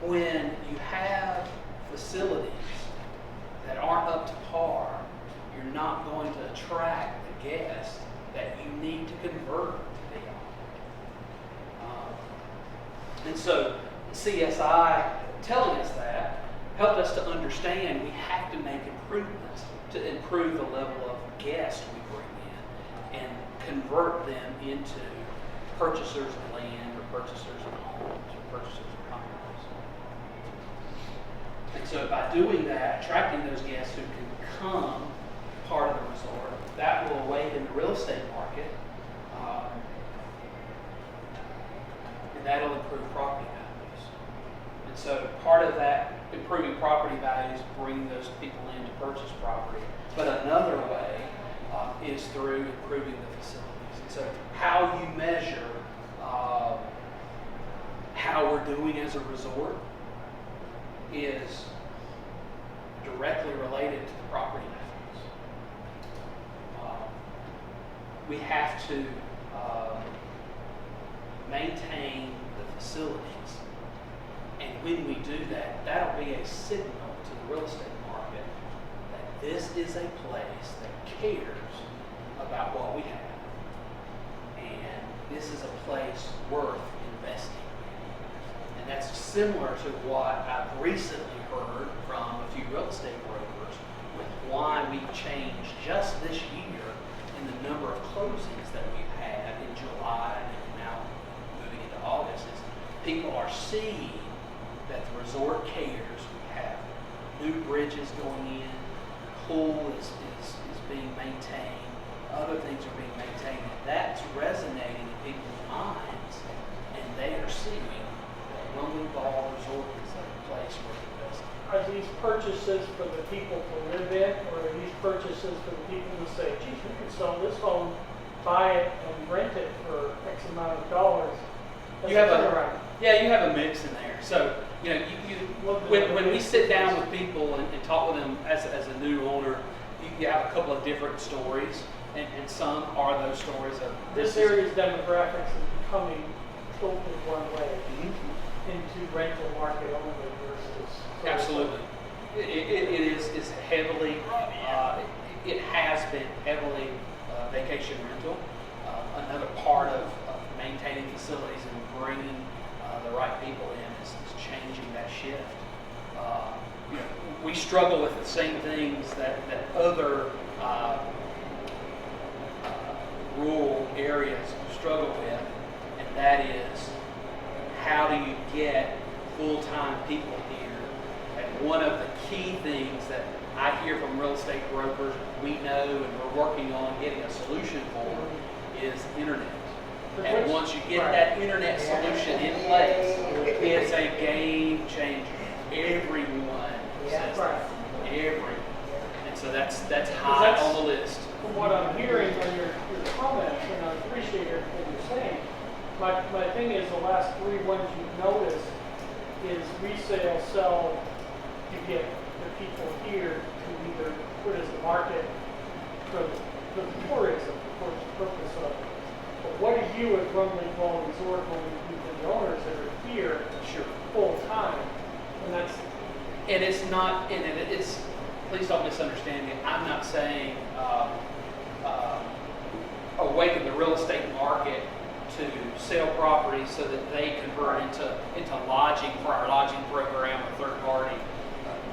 When you have facilities that aren't up to par, you're not going to attract the guests that you need to convert to be on. And so CSI telling us that helped us to understand we have to make improvements to improve the level of guests we bring in and convert them into purchasers of land or purchasers of homes or purchasers of condos. And so by doing that, attracting those guests who can become part of the resort, that will awaken the real estate market, and that'll improve property values. And so part of that improving property values, bringing those people in to purchase property. But another way is through improving the facilities. And so how you measure how we're doing as a resort is directly related to the property values. We have to maintain the facilities. And when we do that, that'll be a signal to the real estate market that this is a place that cares about what we have. And this is a place worth investing in. And that's similar to what I've recently heard from a few real estate brokers with why we've changed just this year in the number of closings that we've had in July and now moving into August. Is people are seeing that the resort cares. We have new bridges going in, the pool is being maintained, other things are being maintained. And that's resonating in people's minds, and they are seeing that Rumbling Ball Resort is a place worth investing. Are these purchases for the people to live in, or are these purchases for the people who say, geez, we could sell this home, buy it, and rent it for X amount of dollars? You have you have a mix in there. So, you know, when we sit down with people and talk with them as a new owner, you have a couple of different stories. And some are those stories of This area's demographics is becoming tilted one way Mhm. into rental market only versus. Absolutely. It is heavily, it has been heavily vacation rental. Another part of maintaining facilities and bringing the right people in is changing that shift. You know, we struggle with the same things that other rural areas struggle with, and that is how do you get full-time people here? And one of the key things that I hear from real estate brokers, we know and we're working on getting a solution for, is internet. And once you get that internet solution in place, it's a game changer. Everyone says that. Everyone. And so that's high on the list. From what I'm hearing from your comments, and I appreciate everything you're saying, my thing is the last three ones you've noticed is resale, sell, to get the people here to either put as a market for the tourism, for the purpose of it. But what do you as Rumley Ball Resort, when we do the owners that are here full time? And it's not, and it's, please don't misunderstand me. I'm not saying awaken the real estate market to sell properties so that they convert into lodging for our lodging program or third party.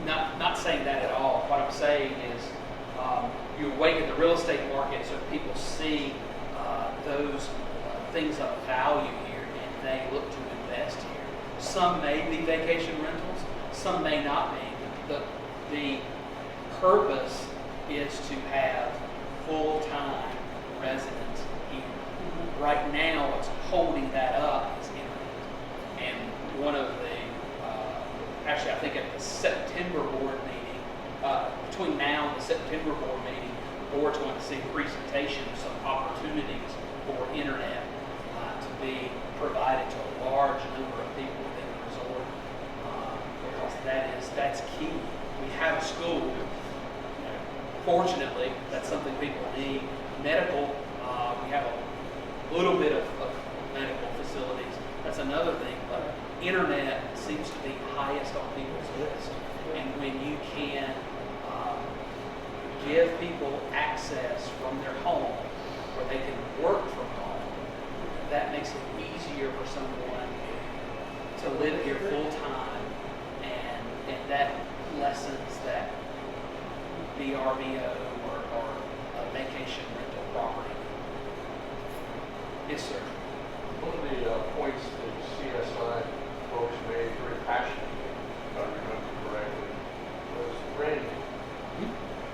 Not saying that at all. What I'm saying is you awaken the real estate market so people see those things of value here and they look to invest here. Some may be vacation rentals, some may not be. The purpose is to have full-time residents here. Right now, what's holding that up is internet. And one of the, actually I think at the September board meeting, between now and the September board meeting, the board's going to see a presentation of some opportunities for internet to be provided to a large number of people within the resort, because that's key. We have a school. Fortunately, that's something people need. Medical, we have a little bit of medical facilities. That's another thing. But internet seems to be highest on people's list. And when you can give people access from their home where they can work from home, that makes it easier for someone to live here full time, and that lessens that VRBO or a vacation rental property. Yes, sir. One of the points that CSI folks made very passionately, if I remember correctly, was branding.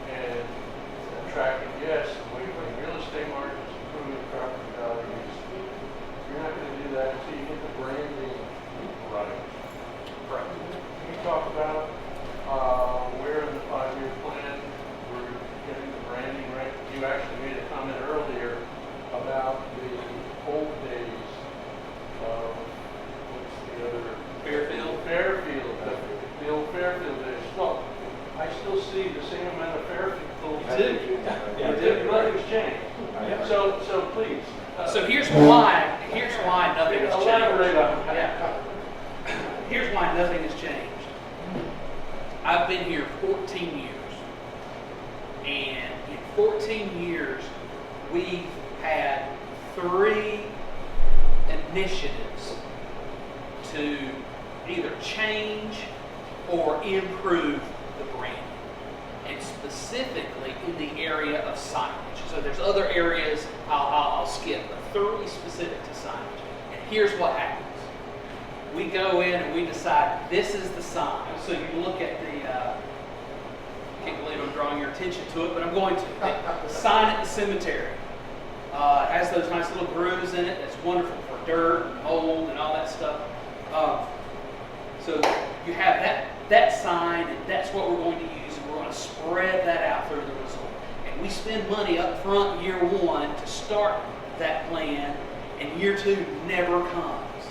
And attracting, yes, when real estate markets improve property values, you're not going to do that until you get the branding right. Right. Can you talk about where in the 5-year plan we're getting the branding right? You actually made a comment earlier about the old days of, what's the other? Fairfield. The old Fairfield days. Well, I still see the same amount of Fairfield. You do. Nothing's changed. So please. So here's why nothing has changed. Elaborate on that. Yeah. Here's why nothing has changed. I've been here 14 years. And in 14 years, we've had 3 initiatives to either change or improve the brand, and specifically in the area of signage. So there's other areas I'll skip, but 3 specific to signage. And here's what happens. We go in and we decide this is the sign. So you look at the, can't believe I'm drawing your attention to it, but I'm going to. The sign at the cemetery. It has those nice little grooves in it. That's wonderful for dirt and mold and all that stuff. So you have that sign, and that's what we're going to use, and we're going to spread that out through the resort. And we spend money up front year 1 to start that plan, and year 2 never comes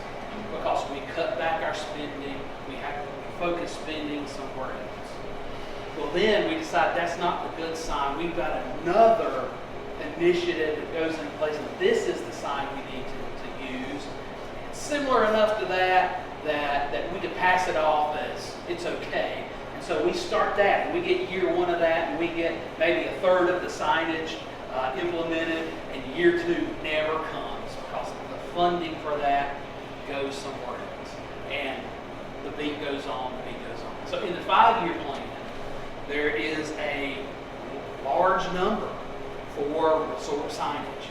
because we cut back our spending. We have to focus spending somewhere else. Well, then we decide that's not the good sign. We've got another initiative that goes into place, and this is the sign we need to use. It's similar enough to that we can pass it off as it's okay. And so we start that, and we get year one of that, and we get maybe a third of the signage implemented, and year two never comes because the funding for that goes somewhere else. And the beat goes on, the beat goes on. So in the 5-year plan, there is a large number for resort signage.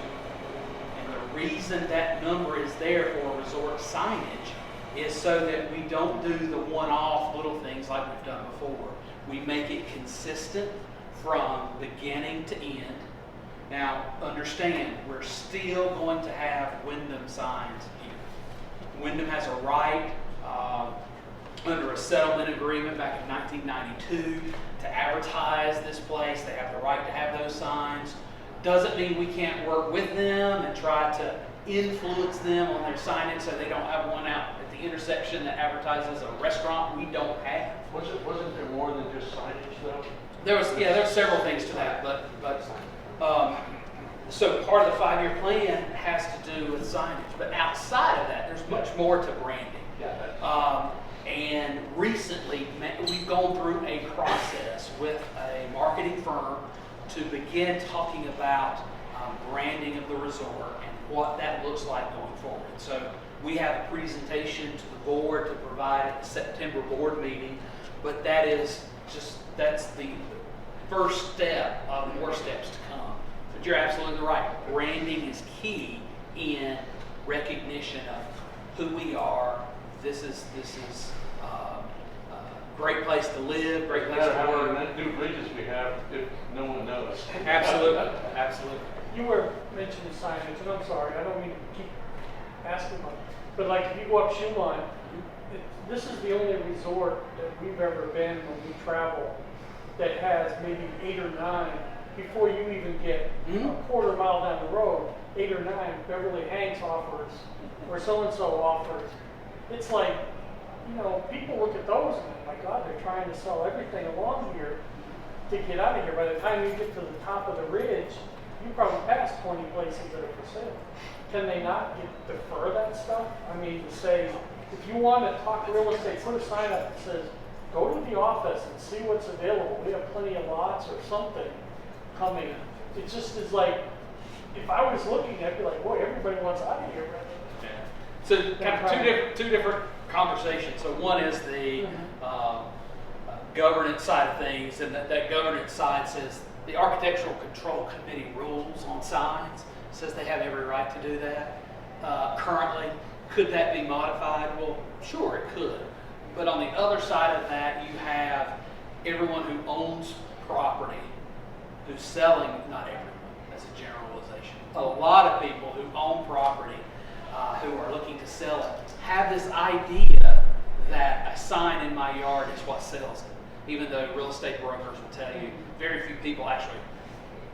And the reason that number is there for resort signage is so that we don't do the one-off little things like we've done before. We make it consistent from beginning to end. Now, understand, we're still going to have Wyndham signs here. Wyndham has a right under a settlement agreement back in 1992 to advertise this place. They have the right to have those signs. Doesn't mean we can't work with them and try to influence them on their signage so they don't have one out at the intersection that advertises a restaurant we don't have. Wasn't there more than just signage though? There was several things to that, but so part of the 5-year plan has to do with signage. But outside of that, there's much more to branding. And recently, we've gone through a process with a marketing firm to begin talking about branding of the resort and what that looks like going forward. So we have a presentation to the board to provide at the September board meeting, but that's the first step of more steps to come. But you're absolutely right. Branding is key in recognition of who we are. This is great place to live, great place to work. How many new bridges we have if no one knows? Absolutely, absolutely. You were mentioning signage, and I'm sorry, I don't mean to keep asking about it, but like if you go up Schumann, this is the only resort that we've ever been when we travel that has maybe 8 or 9 before you even get a quarter mile down the road. 8 or 9 Beverly Hanks offers, or so and so offers. It's like, people look at those and my God, they're trying to sell everything along here to get out of here. By the time you get to the top of the ridge, you probably pass 20 places that are for sale. Can they not defer that stuff? I mean, to say, if you want to talk real estate, put a sign up that says, go to the office and see what's available. We have plenty of lots or something coming. It just is like, if I was looking, I'd be like, boy, everybody wants out of here. Right? Yeah. So kind of two different conversations. So one is the governance side of things, and that governance side says the Architectural Control Committee rules on signs, says they have every right to do that. Currently, could that be modified? Well, sure, it could. But on the other side of that, you have everyone who owns property who's selling, not everyone, that's a generalization. A lot of people who own property who are looking to sell it have this idea that a sign in my yard is what sells it. Even though real estate brokers will tell you very few people actually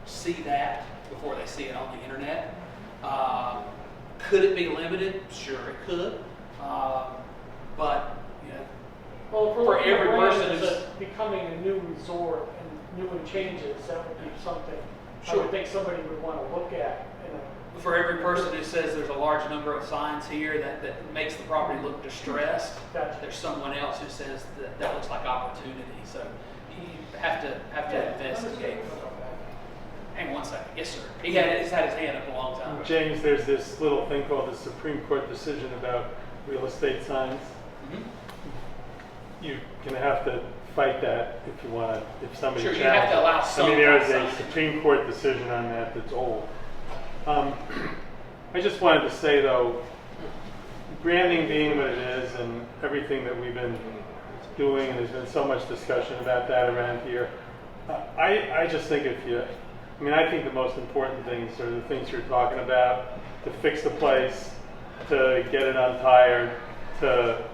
see that before they see it on the internet. Could it be limited? Sure, it could. But well, for every person who's becoming a new resort and new changes, that would be something I would think somebody would want to look at. For every person who says there's a large number of signs here that makes the property look distressed, there's someone else who says that looks like opportunity. So you have to investigate. Hang on one second. Yes, sir. He's had his hand up a long time. James, there's this little thing called the Supreme Court decision about real estate signs. You're going to have to fight that if you want to, if somebody challenges. You have to allow some. There is a Supreme Court decision on that that's old. I just wanted to say, though, branding being what it is and everything that we've been doing, and there's been so much discussion about that around here, I just think I think the most important things are the things you're talking about, to fix the place, to get it untired, to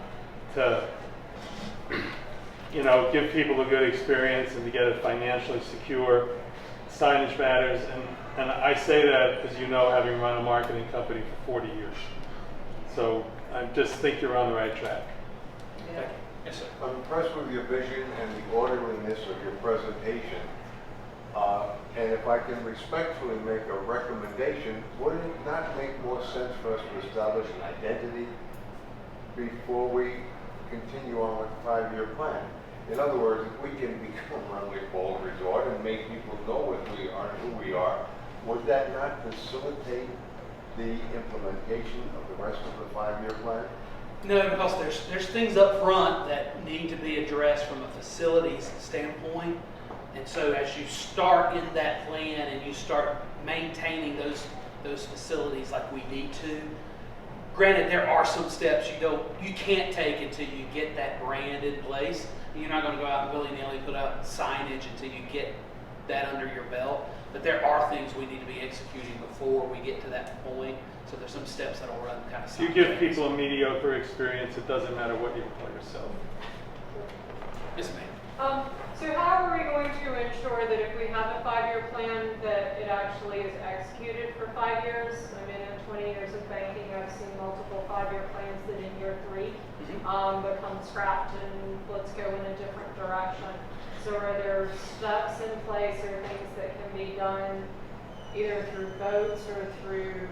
give people a good experience and to get it financially secure. Signage matters, and I say that, as you know, having run a marketing company for 40 years. So I just think you're on the right track. Yeah. Yes, sir. I'm impressed with your vision and the orderliness of your presentation. And if I can respectfully make a recommendation, would it not make more sense for us to establish an identity before we continue on with the 5-year plan? In other words, if we can become Runway Falls Resort and make people know what we are and who we are, would that not facilitate the implementation of the rest of the 5-year plan? No, because there's things up front that need to be addressed from a facilities standpoint. And so as you start in that plan and you start maintaining those facilities like we need to, granted, there are some steps you can't take until you get that brand in place. You're not going to go out and willy-nilly put up signage until you get that under your belt. But there are things we need to be executing before we get to that point. So there's some steps that'll run kind of. If you give people a mediocre experience, it doesn't matter what you call yourself. Yes, ma'am. So how are we going to ensure that if we have a 5-year plan, that it actually is executed for 5 years? I mean, in 20 years of banking, I've seen multiple 5-year plans that in year 3 become scrapped and let's go in a different direction. So are there steps in place or things that can be done either through votes or through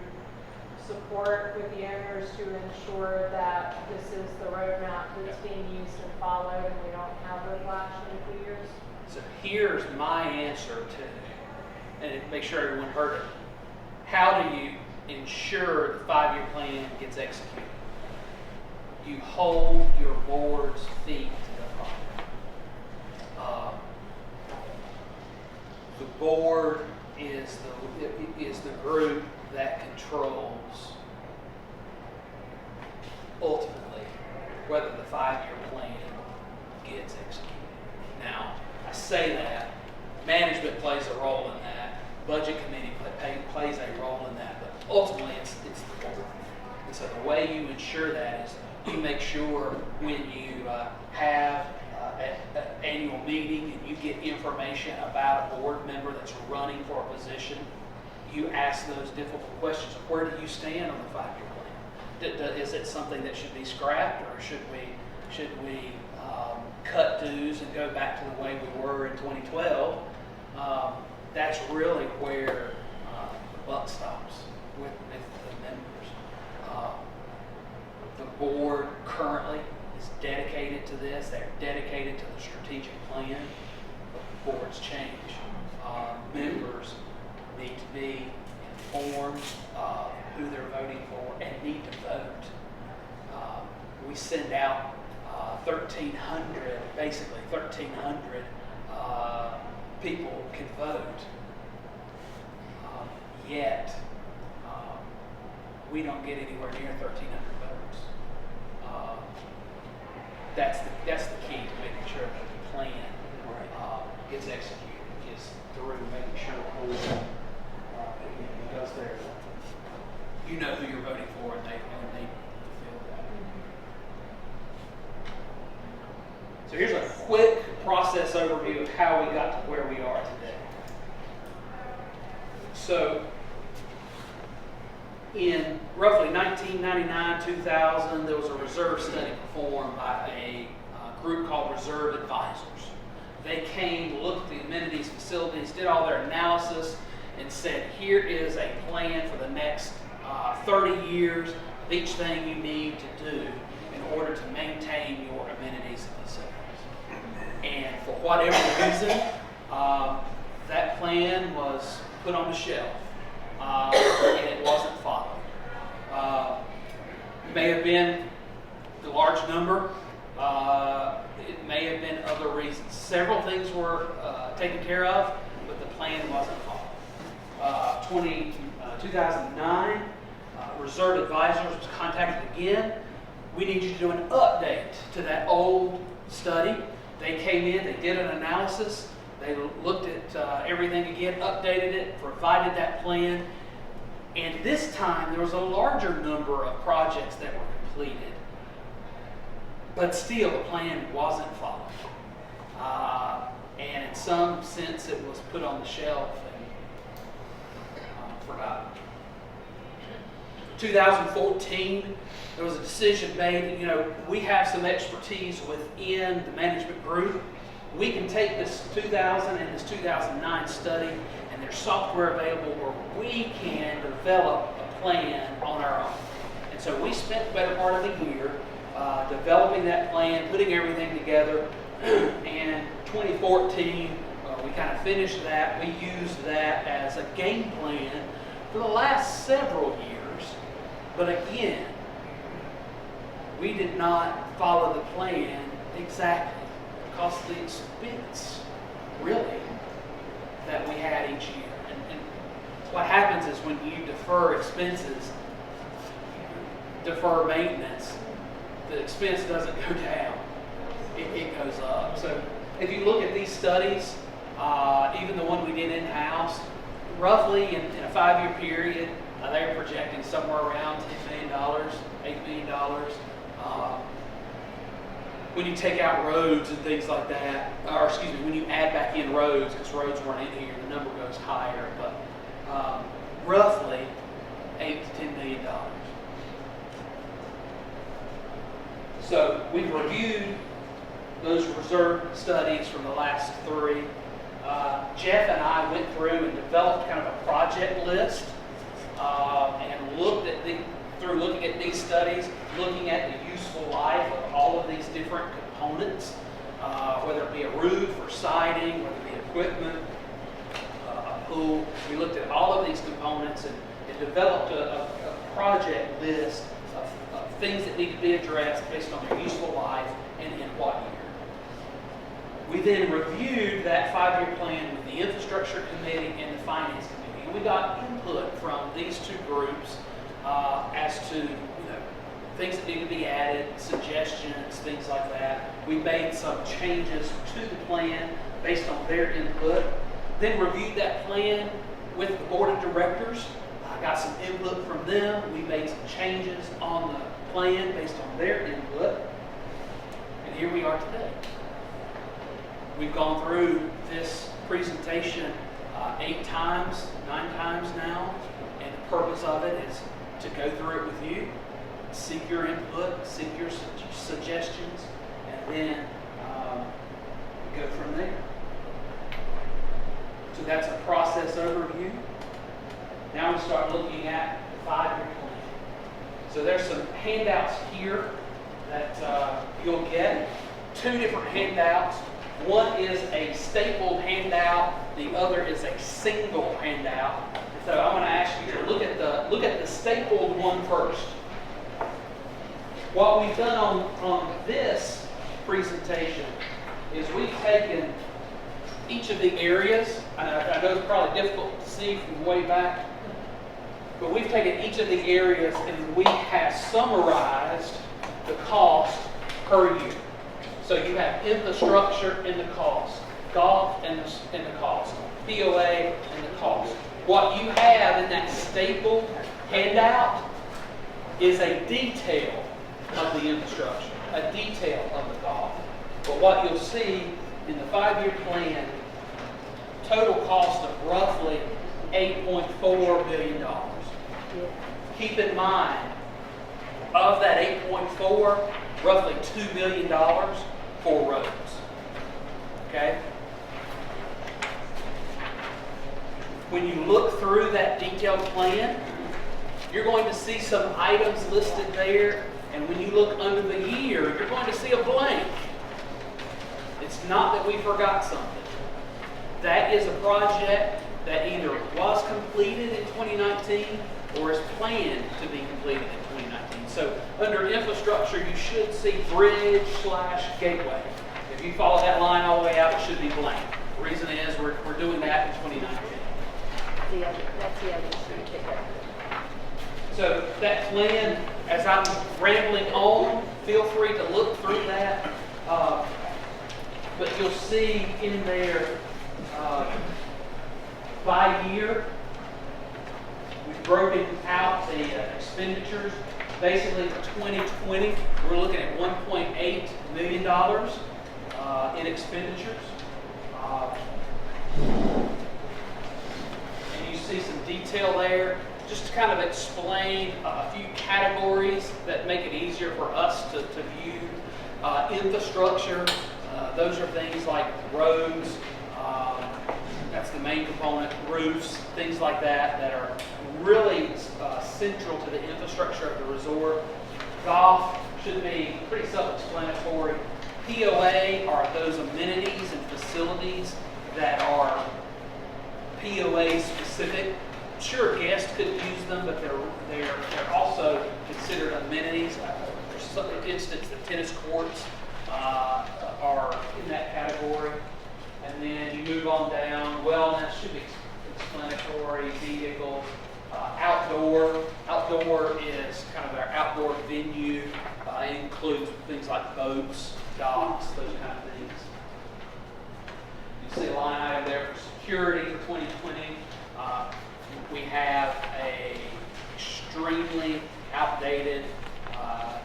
support with the owners to ensure that this is the roadmap that's being used and followed and we don't have whiplash in a few years? So here's my answer to, and make sure everyone heard it. How do you ensure the 5-year plan gets executed? You hold your board's feet to the fire. The board is the group that controls ultimately whether the 5-year plan gets executed. Now, I say that management plays a role in that, budget committee plays a role in that, but ultimately it's the board. And so the way you ensure that is you make sure when you have an annual meeting and you get information about a board member that's running for a position, you ask those difficult questions. Where do you stand on the 5-year plan? Is it something that should be scrapped, or should we cut dues and go back to the way we were in 2012? That's really where the buck stops with the members. The board currently is dedicated to this. They're dedicated to the strategic plan. But boards change. Members need to be informed of who they're voting for and need to vote. We send out 1,300, basically 1,300 people can vote. Yet we don't get anywhere near 1,300 votes. That's the key to making sure that the plan gets executed, is through making sure the board does their, you know who you're voting for, and they fulfill that. So here's a quick process overview of how we got to where we are today. So in roughly 1999, 2000, there was a reserve study performed by a group called Reserve Advisors. They came, looked at the amenities, facilities, did all their analysis, and said, here is a plan for the next 30 years of each thing you need to do in order to maintain your amenities and facilities. And for whatever reason, that plan was put on the shelf, and it wasn't followed. It may have been the large number. It may have been other reasons. Several things were taken care of, but the plan wasn't followed. 2009, Reserve Advisors was contacted again. We need you to do an update to that old study. They came in, they did an analysis, they looked at everything again, updated it, provided that plan, and this time there was a larger number of projects that were completed, but still the plan wasn't followed. And in some sense it was put on the shelf and forgotten. 2014, there was a decision made. We have some expertise within the management group we can take this 2000 and this 2009 study, and there's software available where we can develop a plan on our own. And so we spent the better part of the year developing that plan, putting everything together, and 2014, we kind of finished that. We used that as a game plan for the last several years. But again, we did not follow the plan exactly because of the expense, really, that we had each year. And what happens is when you defer expenses, defer maintenance, the expense doesn't go down, it goes up. So if you look at these studies, even the one we did in-house, roughly in a 5-year period, they were projecting somewhere around $10 million, $8 million. When you take out roads and things like that, or excuse me, when you add back in roads, because roads weren't in here, the number goes higher, but roughly $8 to $10 million. So we've reviewed those reserve studies from the last 3. Jeff and I went through and developed kind of a project list and looked at through looking at these studies, looking at the useful life of all of these different components, whether it be a roof or siding, whether it be equipment, a pool. We looked at all of these components and developed a project list of things that need to be addressed based on their useful life and in what year. We then reviewed that 5-year plan with the infrastructure committee and the finance committee. And we got input from these 2 groups as to things that need to be added, suggestions, things like that. We made some changes to the plan based on their input. Then reviewed that plan with the board of directors. I got some input from them. We made some changes on the plan based on their input. And here we are today. We've gone through this presentation 8 times, 9 times now, and the purpose of it is to go through it with you, seek your input, seek your suggestions, and then go from there. So that's a process overview. Now we start looking at the 5-year plan. So there's some handouts here that you'll get. 2 different handouts. One is a stapled handout. The other is a single handout. So I'm going to ask you to look at the stapled one first. What we've done on this presentation is we've taken each of the areas. I know it's probably difficult to see from way back, but we've taken each of the areas and we have summarized the cost per year. So you have infrastructure in the cost, golf in the cost, POA in the cost. What you have in that stapled handout is a detail of the infrastructure, a detail of the golf. But what you'll see in the 5-year plan, total cost of roughly $8.4 billion. Keep in mind, of that 8.4, roughly $2 billion for roads. Okay? When you look through that detailed plan, you're going to see some items listed there, and when you look under the year, you're going to see a blank. It's not that we forgot something. That is a project that either was completed in 2019 or is planned to be completed in 2019. So under infrastructure, you should see bridge/gateway. If you follow that line all the way out, it should be blank. The reason is we're doing that in 2019. That's the other sheet. So that plan, as I'm rambling on, feel free to look through that. But you'll see in there by year, we've broken out the expenditures. Basically for 2020, we're looking at $1.8 million in expenditures. And you see some detail there, just to kind of explain a few categories that make it easier for us to view infrastructure, Those are things like roads, that's the main component, roofs, things like that that are really central to the infrastructure of the resort. Golf should be pretty self-explanatory. POA are those amenities and facilities that are POA specific. Sure, guests could use them, but they're also considered amenities. For instance, the tennis courts are in that category. And then you move on down, wellness should be explanatory, vehicles, outdoor. Outdoor is kind of our outdoor venue. It includes things like boats, docks, those kind of things. You see a line item there for security for 2020. We have a extremely outdated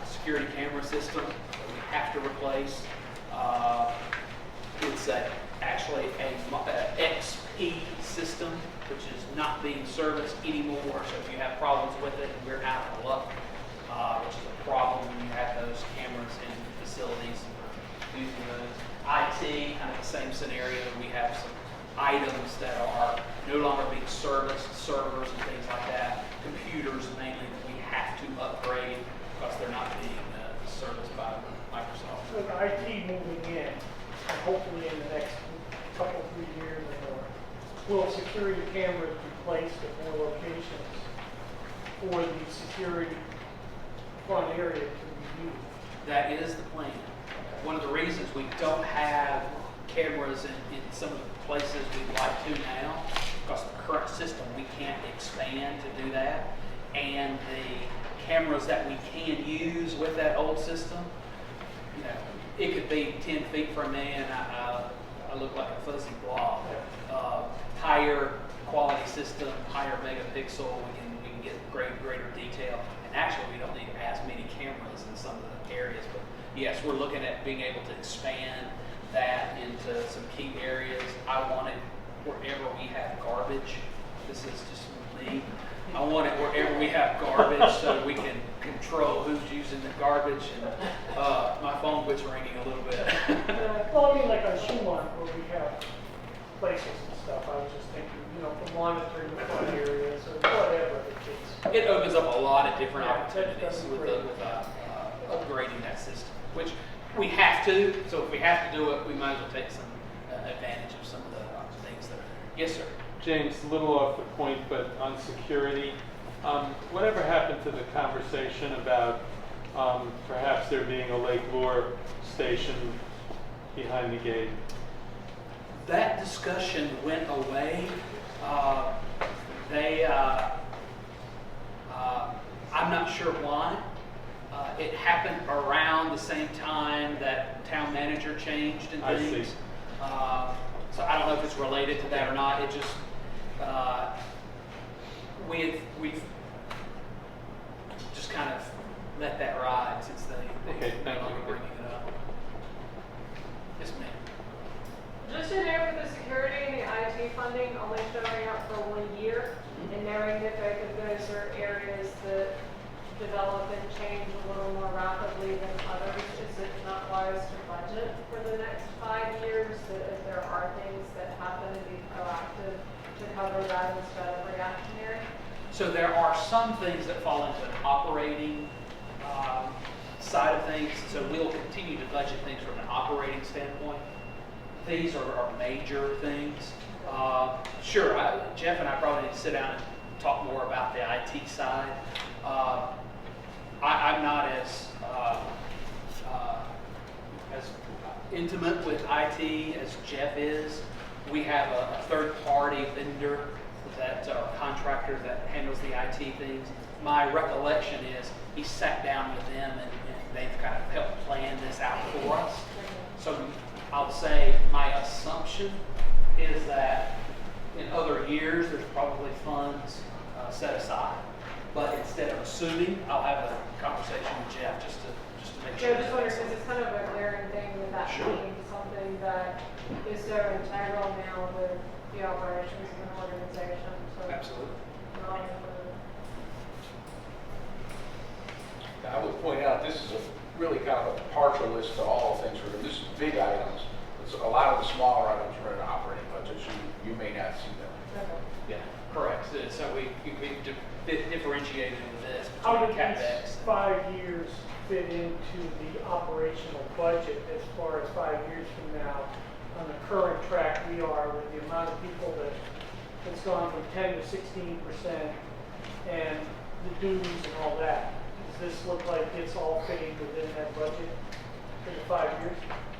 security camera system that we have to replace. It's actually a XP system, which is not being serviced anymore. So if you have problems with it, we're out of luck, which is a problem when you have those cameras in facilities and using those. IT, kind of the same scenario. We have some items that are no longer being serviced, servers and things like that. Computers mainly that we have to upgrade because they're not being serviced by Microsoft. So the IT moving in, and hopefully in the next couple, 3 years or more, will security cameras be placed at more locations for the security front area to be used? That is the plan. One of the reasons we don't have cameras in some of the places we'd like to now, because the current system, we can't expand to do that. And the cameras that we can use with that old system, you know, it could be 10 feet from me and I look like a fuzzy blob. Higher quality system, higher megapixel, we can get greater detail. And actually, we don't need as many cameras in some of the areas. But yes, we're looking at being able to expand that into some key areas. I want it wherever we have garbage. This is just me. I want it wherever we have garbage so we can control who's using the garbage. And my phone quits ringing a little bit. Well, I mean, like on Schumann, where we have places and stuff, I was just thinking, you know, for monitoring the front areas or whatever the case. It opens up a lot of different Yeah, opportunities that's with great. upgrading that system, which we have to. So if we have to do it, we might as well take some advantage of some of the things that are there. Yes, sir. James, a little off the point, but on security, whatever happened to the conversation about perhaps there being a Lake Lure station behind the gate? That discussion went away. I'm not sure why. It happened around the same time that town manager changed and I things. see. So I don't know if it's related to that or not. It just we've just kind of let that ride since they Okay, thank no you. longer bringing it up. Yes, ma'am. Just in there with the security and the IT funding only showing up for 1 year, and knowing that both of those are areas that develop and change a little more rapidly than others, is it not wise to budget for the next 5 years, that if there are things that happen, to be proactive to cover that instead of reactionary? So there are some things that fall into an operating side of things. So we'll continue to budget things from an operating standpoint. These are major things. Sure, Jeff and I probably need to sit down and talk more about the IT side. I'm not as intimate with IT as Jeff is. We have a third-party vendor that contractor that handles the IT things. My recollection is he sat down with them and they've kind of helped plan this out for us. So I'll say my assumption is that in other years there's probably funds set aside. But instead of assuming, I'll have a conversation with Jeff just to make sure. Yeah, I just wonder, because it's kind of a glaring thing with that Sure. being something that is so integral now with the operations of an organization. So Absolutely. not included. I would point out, this is really kind of a partial list of all things. This is big items. a lot of the smaller items are in operating budgets, you may not see them. Yeah, correct. So we differentiated with this How between did CapEx. these 5 years fit into the operational budget as far as 5 years from now on the current track we are with the amount of people that's gone from 10 to 16% and the dues and all that? Does this look like it's all fitting within that budget for the 5 years?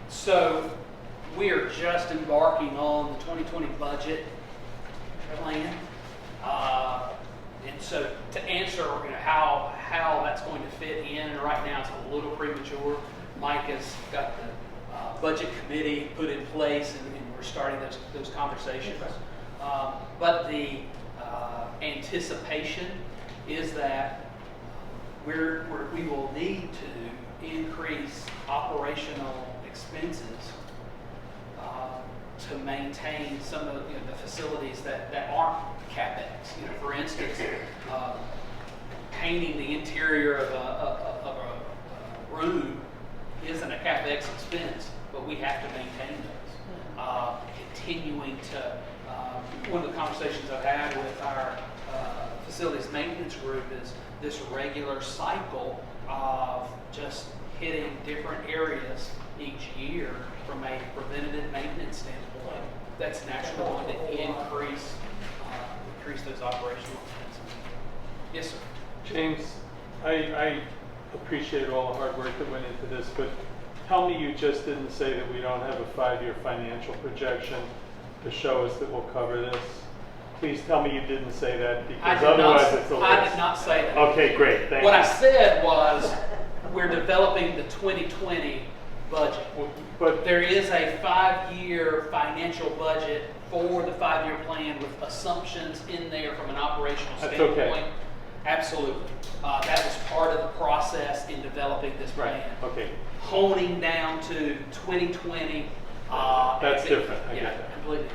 So we are just embarking on the 2020 budget plan. And so to answer how that's going to fit in, right now it's a little premature. Mike has got the budget committee put in place, and we're starting those conversations. But the anticipation is that we will need to increase operational expenses to maintain some of the facilities that aren't CapEx. For instance, painting the interior of a room isn't a CapEx expense, but we have to maintain those. Continuing to, one of the conversations I've had with our facilities maintenance group is this regular cycle of just hitting different areas each year from a preventative maintenance standpoint. That's naturally going to increase those operational expenses. Yes, sir. James, I appreciate all the hard work that went into this, but tell me you just didn't say that we don't have a 5-year financial projection to show us that we'll cover this. Please tell me you didn't say that, because otherwise it's a list. I did not say that. Okay, great, thank you. What I said was we're developing the 2020 budget. But there is a 5-year financial budget for the 5-year plan with assumptions in there from an operational standpoint. Okay. Absolutely. That was part of the process in developing this plan. Right. Okay. Honing down to 2020. That's different. I get get that. Completely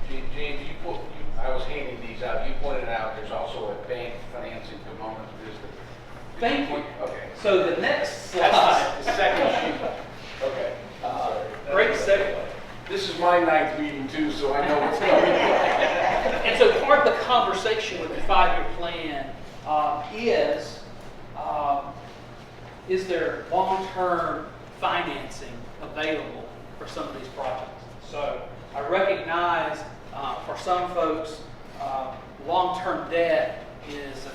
different. James, I was handing these out. You pointed out there's also a bank financing component to this. Thank you. Okay. So the next slide. That's the second sheet. Okay. Great segue. This is my 9th meeting too, so I know what's coming. And so part of the conversation with the 5-year plan is there long-term financing available for some of these projects? So I recognize for some folks, long-term debt is a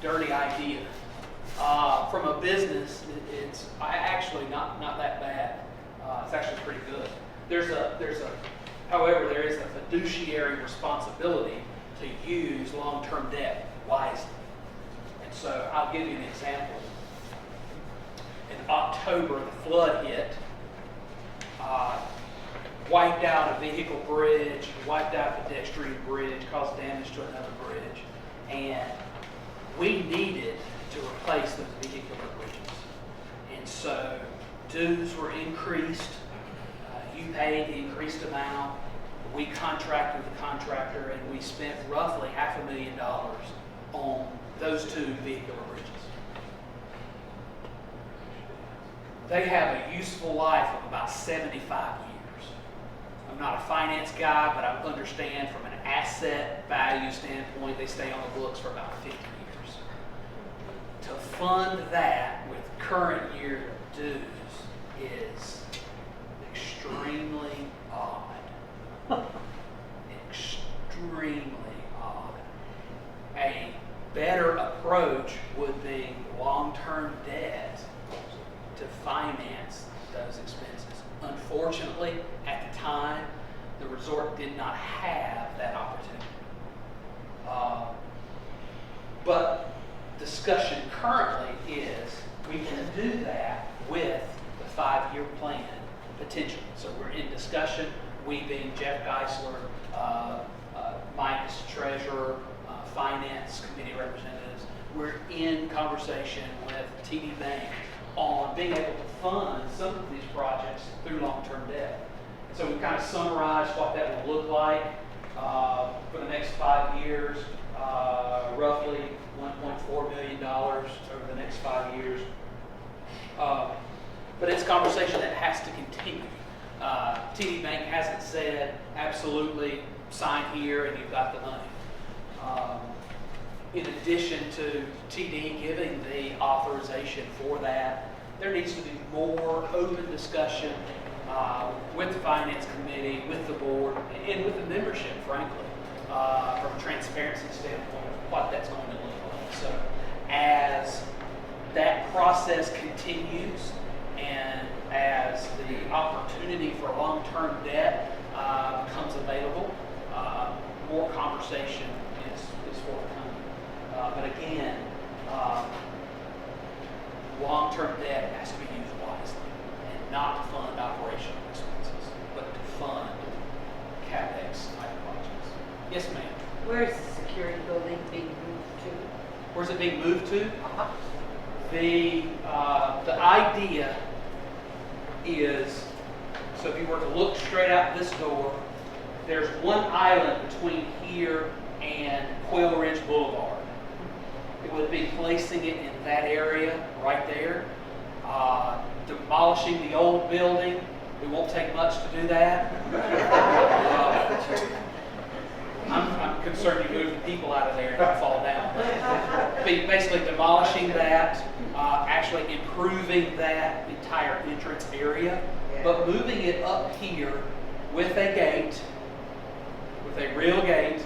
dirty idea. From a business, it's actually not that bad. It's actually pretty good. However, there is a fiduciary responsibility to use long-term debt wisely. And so I'll give you an example. In October, the flood hit, wiped out a vehicle bridge, wiped out the pedestrian bridge, caused damage to another bridge, and we needed to replace those vehicular bridges. And so dues were increased. You paid the increased amount. We contracted with the contractor, and we spent roughly $500,000 on those 2 vehicular bridges. They have a useful life of about 75 years. I'm not a finance guy, but I understand from an asset value standpoint, they stay on the books for about 50 years. To fund that with current year dues is extremely odd. Extremely odd. A better approach would be long-term debt to finance those expenses. Unfortunately, at the time, the resort did not have that opportunity. But discussion currently is we can do that with the 5-year plan potentially. So we're in discussion, we being Jeff Geisler, Mike as treasurer, finance committee representatives, we're in conversation with TD Bank on being able to fund some of these projects through long-term debt. So we kind of summarized what that would look like for the next 5 years, roughly $1.4 million over the next 5 years. But it's a conversation that has to continue. TD Bank hasn't said absolutely sign here and you've got the money. In addition to TD giving the authorization for that, there needs to be more open discussion with the finance committee, with the board, and with the membership, frankly, from a transparency standpoint of what that's going to look like. So as that process continues and as the opportunity for long-term debt becomes available, more conversation is forthcoming. But again, long-term debt has to be used wisely and not to fund operational expenses, but to fund CapEx type projects. Yes, ma'am. Where is the security building being moved to? Where's it being moved to? The idea is, so if you were to look straight out this door, there's one island between here and Quail Ridge Boulevard. It would be placing it in that area right there, demolishing the old building. It won't take much to do that. I'm concerned you move the people out of there and it'll fall down. Be basically demolishing that, actually improving that entire entrance area, but moving it up here with a gate, with a real gate.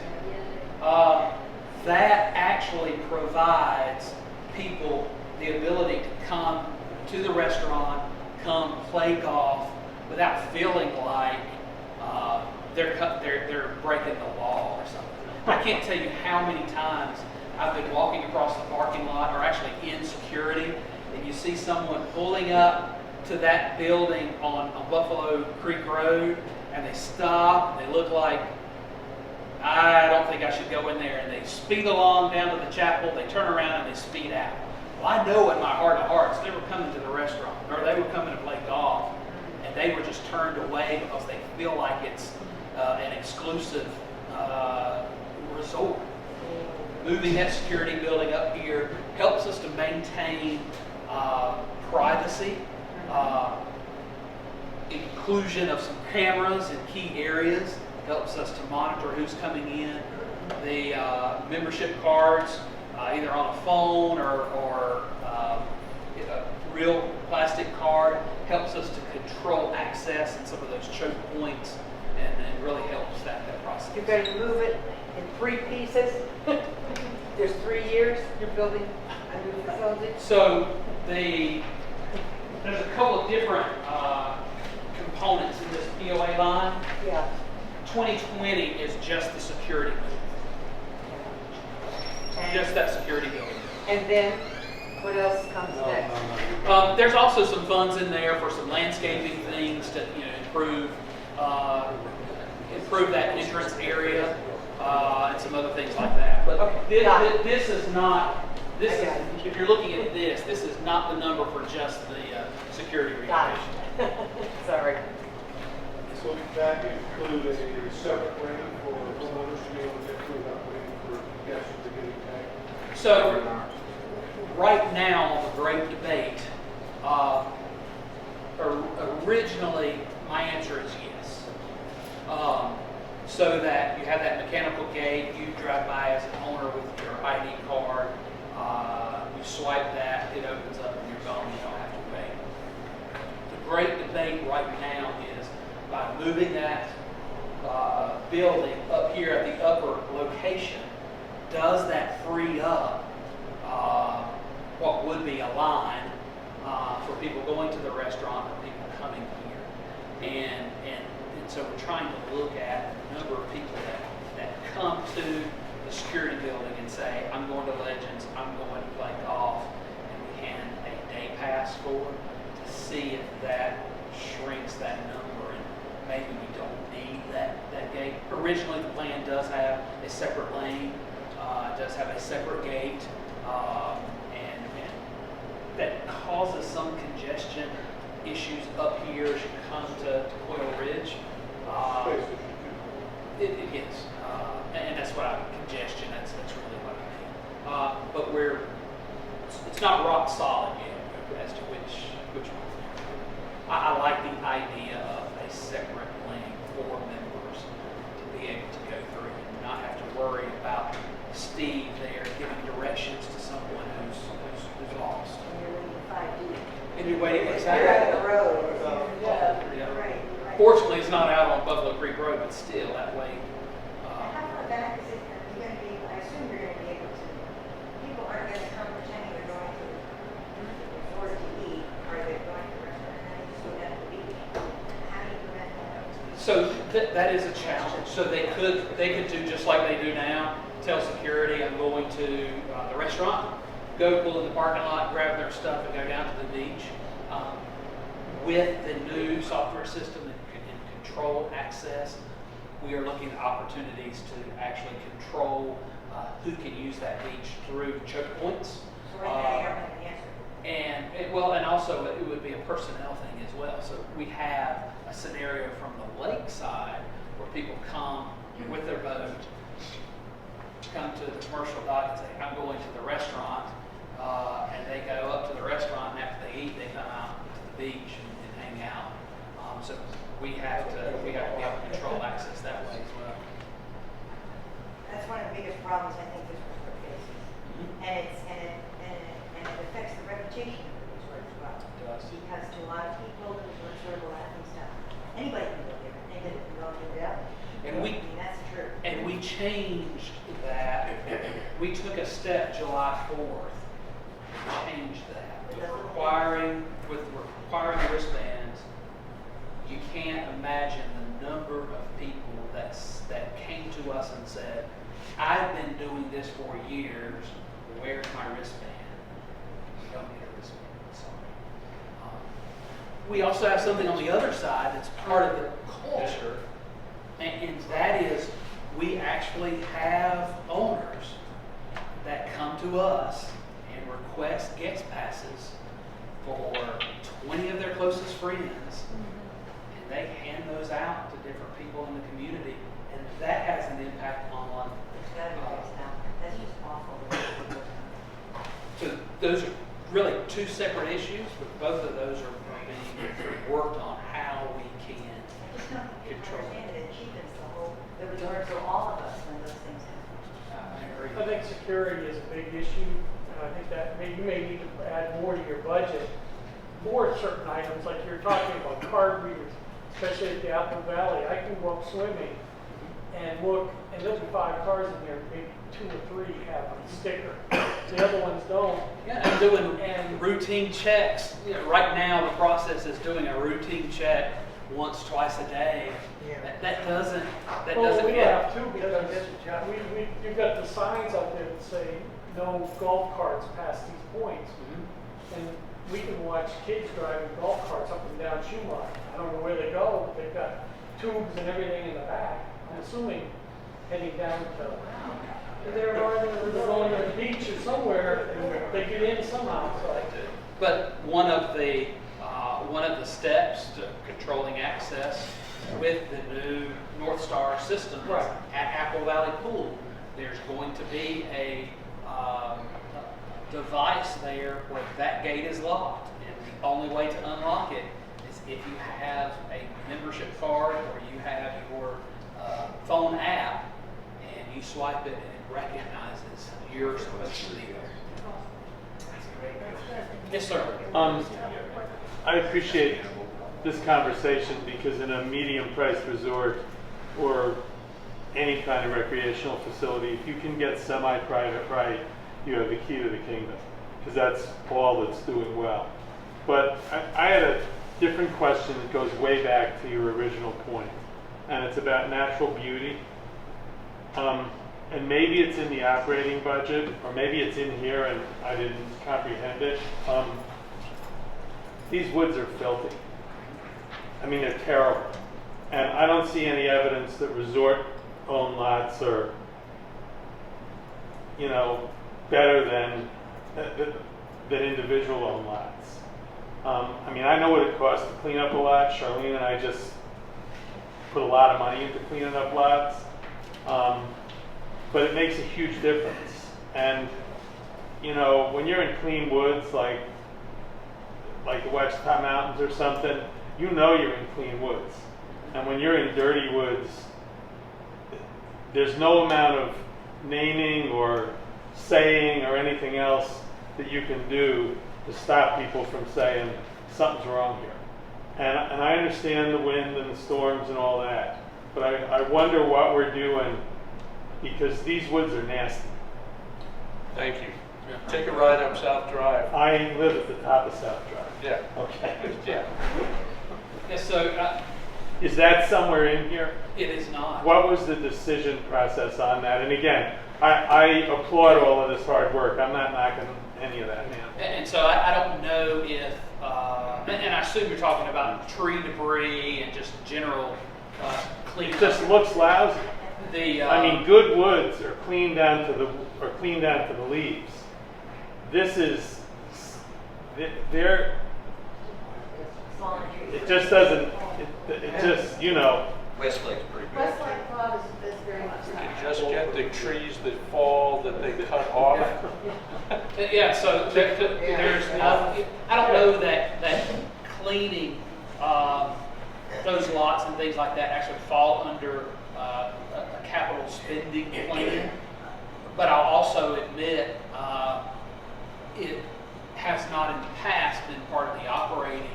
That actually provides people the ability to come to the restaurant, come play golf without feeling like they're breaking the law or something. I can't tell you how many times I've been walking across the parking lot, or actually in security, and you see someone pulling up to that building on Buffalo Creek Road, and they stop, and they look like, I don't think I should go in there, and they speed along down to the chapel, they turn around and they speed out. Well, I know in my heart of hearts they were coming to the restaurant, or they were coming to play golf, and they were just turned away because they feel like it's an exclusive resort. Moving that security building up here helps us to maintain privacy, inclusion of some cameras in key areas, helps us to monitor who's coming in. The membership cards, either on a phone or a real plastic card, helps us to control access and some of those choke points, and really helps that process. You're going to move it in 3 pieces? There's 3 years you're building a new facility? So there's a couple of different components in this POA line. Yeah. 2020 is just the security building. Just that security building. And then what else comes next? There's also some funds in there for some landscaping things to improve that entrance area and some other things like that. But this is not. If you're looking at this is not the number for just the security renovation. Sorry. So would that include a separate lane for homeowners to be able to get through that lane for guests to get tagged? So right now on the great debate, originally my answer is yes. So that you have that mechanical gate, you drive by as an owner with your ID card, you swipe that, it opens up and you're gone, you don't have to wait. The great debate right now is by moving that building up here at the upper location, does that free up what would be a line for people going to the restaurant or people coming here? And so we're trying to look at the number of people that come to the security building and say, I'm going to Legends, I'm going to play golf, and we hand a day pass for to see if that shrinks that number, and maybe we don't need that gate. Originally, the plan does have a separate lane, does have a separate gate, and that causes some congestion issues up here as you come to Quail Ridge. It is, and that's what congestion. That's really what I mean. But it's not rock solid yet as to which one. I like the idea of a way, They're exactly. out of the road. Yeah. Right. Fortunately, it's not out on Buffalo Creek Road, but still that way. And how far back is it, you're gonna be, I assume you're gonna be able to, people aren't gonna come pretending they're going to the resort to eat, or they're going to the restaurant, and then just go down to the beach. How do you prevent that? So that is a challenge. So they could do just like they do now. Tell security, I'm going to the restaurant. Go pull in the parking lot, grab their stuff, and go down to the beach. With the new software system and control access, we are looking at opportunities to actually control who can use that beach through choke points. So right now, you don't have an answer. And also it would be a personnel thing as well. So we have a scenario from the lake side where people come with their boat, come to the commercial dock and say, I'm going to the restaurant, and they go up to the restaurant, and after they eat, they come out to the beach and hang out. So we have to be able to control access that way as well. That's one of the biggest problems I think this resort faces. And it affects the reputation of the resort as well. It does. Because to a lot of people, the resort sort of a laughing stock. Anybody can go there, anybody can go to that. And I mean, that's true. And we changed that. We took a step July 4th. Changed that. With requiring wristbands, you can't imagine the number of people that came to us and said, I've been doing this for years. Where's my wristband? You don't get a wristband. Sorry. We also have something on the other side that's part of the culture. And that is, we actually have owners that come to us and request guest passes for 20 of their closest friends, and they hand those out to different people in the community, and that has an impact on. It's gotta be fixed now. That's just awful. So those are really two separate issues, but both of those are being worked on how we can I just don't think people control. understand it cheapens the resort for all of us when those things happen. I agree. I think security is a big issue, and I think that you may need to add more to your budget, more certain items, like you're talking about card readers, especially at the Apple Valley. I can go up swimming and look, and there'll be 5 cars in there, maybe 2 or 3 have a sticker. The other ones don't. Yeah, and doing routine checks. You know, right now, the process is doing a routine check once, twice a day. That doesn't Well, we get. have to, because you've got the signs out there that say, no golf carts past these points. And we can watch kids driving golf carts up and down Schumacher. I don't know where they go, but they've got tubes and everything in the back. I'm assuming heading down to, they're going to the beach or somewhere, and they get in somehow, so. But one of the steps to controlling access with the new North Star system is Right. at Apple Valley Pool. There's going to be a device there where that gate is locked, and the only way to unlock it is if you have a membership card or you have your phone app, and you swipe it and it recognizes you're supposed to be there. Yes, sir. I appreciate this conversation because in a medium-priced resort or any kind of recreational facility, if you can get semi-private right, you have the key to the kingdom, because that's all that's doing well. But I had a different question that goes way back to your original point, and it's about natural beauty. And maybe it's in the operating budget, or maybe it's in here and I didn't comprehend it. These woods are filthy. I mean, they're terrible. And I don't see any evidence that resort-owned lots are, better than individual-owned lots. I mean, I know what it costs to clean up a lot. Charlene and I just put a lot of money into cleaning up lots. But it makes a huge difference. And, when you're in clean woods, like the Wichita Mountains or something, you're in clean woods. And when you're in dirty woods, there's no amount of naming or saying or anything else that you can do to stop people from saying, something's wrong here. And I understand the wind and the storms and all that, but I wonder what we're doing, because these woods are nasty. Thank you. Take a ride up South Drive. I live at the top of South Drive. Yeah. Okay. Yeah. Yes, so Is that somewhere in here? it is not. What was the decision process on that? And again, I applaud all of this hard work. I'm not knocking any of that down. And so I don't know if, and I assume you're talking about tree debris and just general cleanup. It just looks lousy. I mean, good woods are cleaned down to the leaves. This is, it just doesn't, it just, you know. Westlake's pretty good. Westlake Club is very much You that. just get the trees that fall, that they cut off. Yeah, so there's not, I don't know that cleaning those lots and things like that actually fall under a capital spending plan. But I'll also admit it has not in the past been part of the operating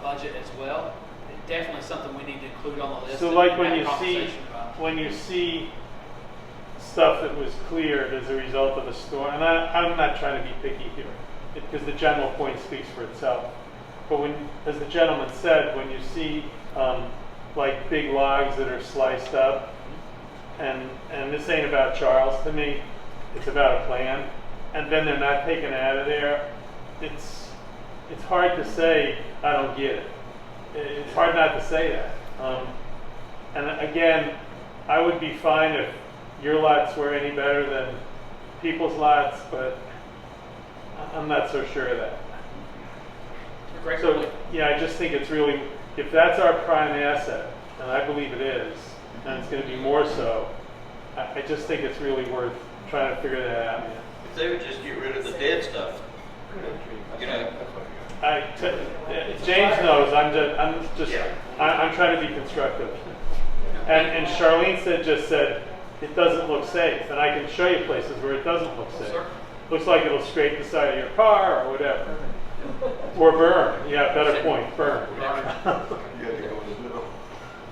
budget as well. It's definitely something we need to include on the list. So and like have when a you see, conversation about. when you see stuff that was cleared as a result of a storm, and I'm not trying to be picky here, because the general point speaks for itself. But when, as the gentleman said, when you see like big logs that are sliced up, and this ain't about Charles to me, it's about a plan, and then they're not taken out of there, it's hard to say, I don't get it. It's hard not to say that. And again, I would be fine if your lots were any better than people's lots, but I'm not so sure of that. Great So, point. yeah, I just think it's really, if that's our prime asset, and I believe it is, and it's going to be more so, I just think it's really worth trying to figure that out. If they would just get rid of the dead stuff, you know. James knows, I'm trying to be constructive. And Charlene just said, it doesn't look safe, and I can show you places where it doesn't look safe. Sure. Looks like it'll scrape the side of your car or whatever. Or burn, yeah, better point, burn. You had to go in the middle.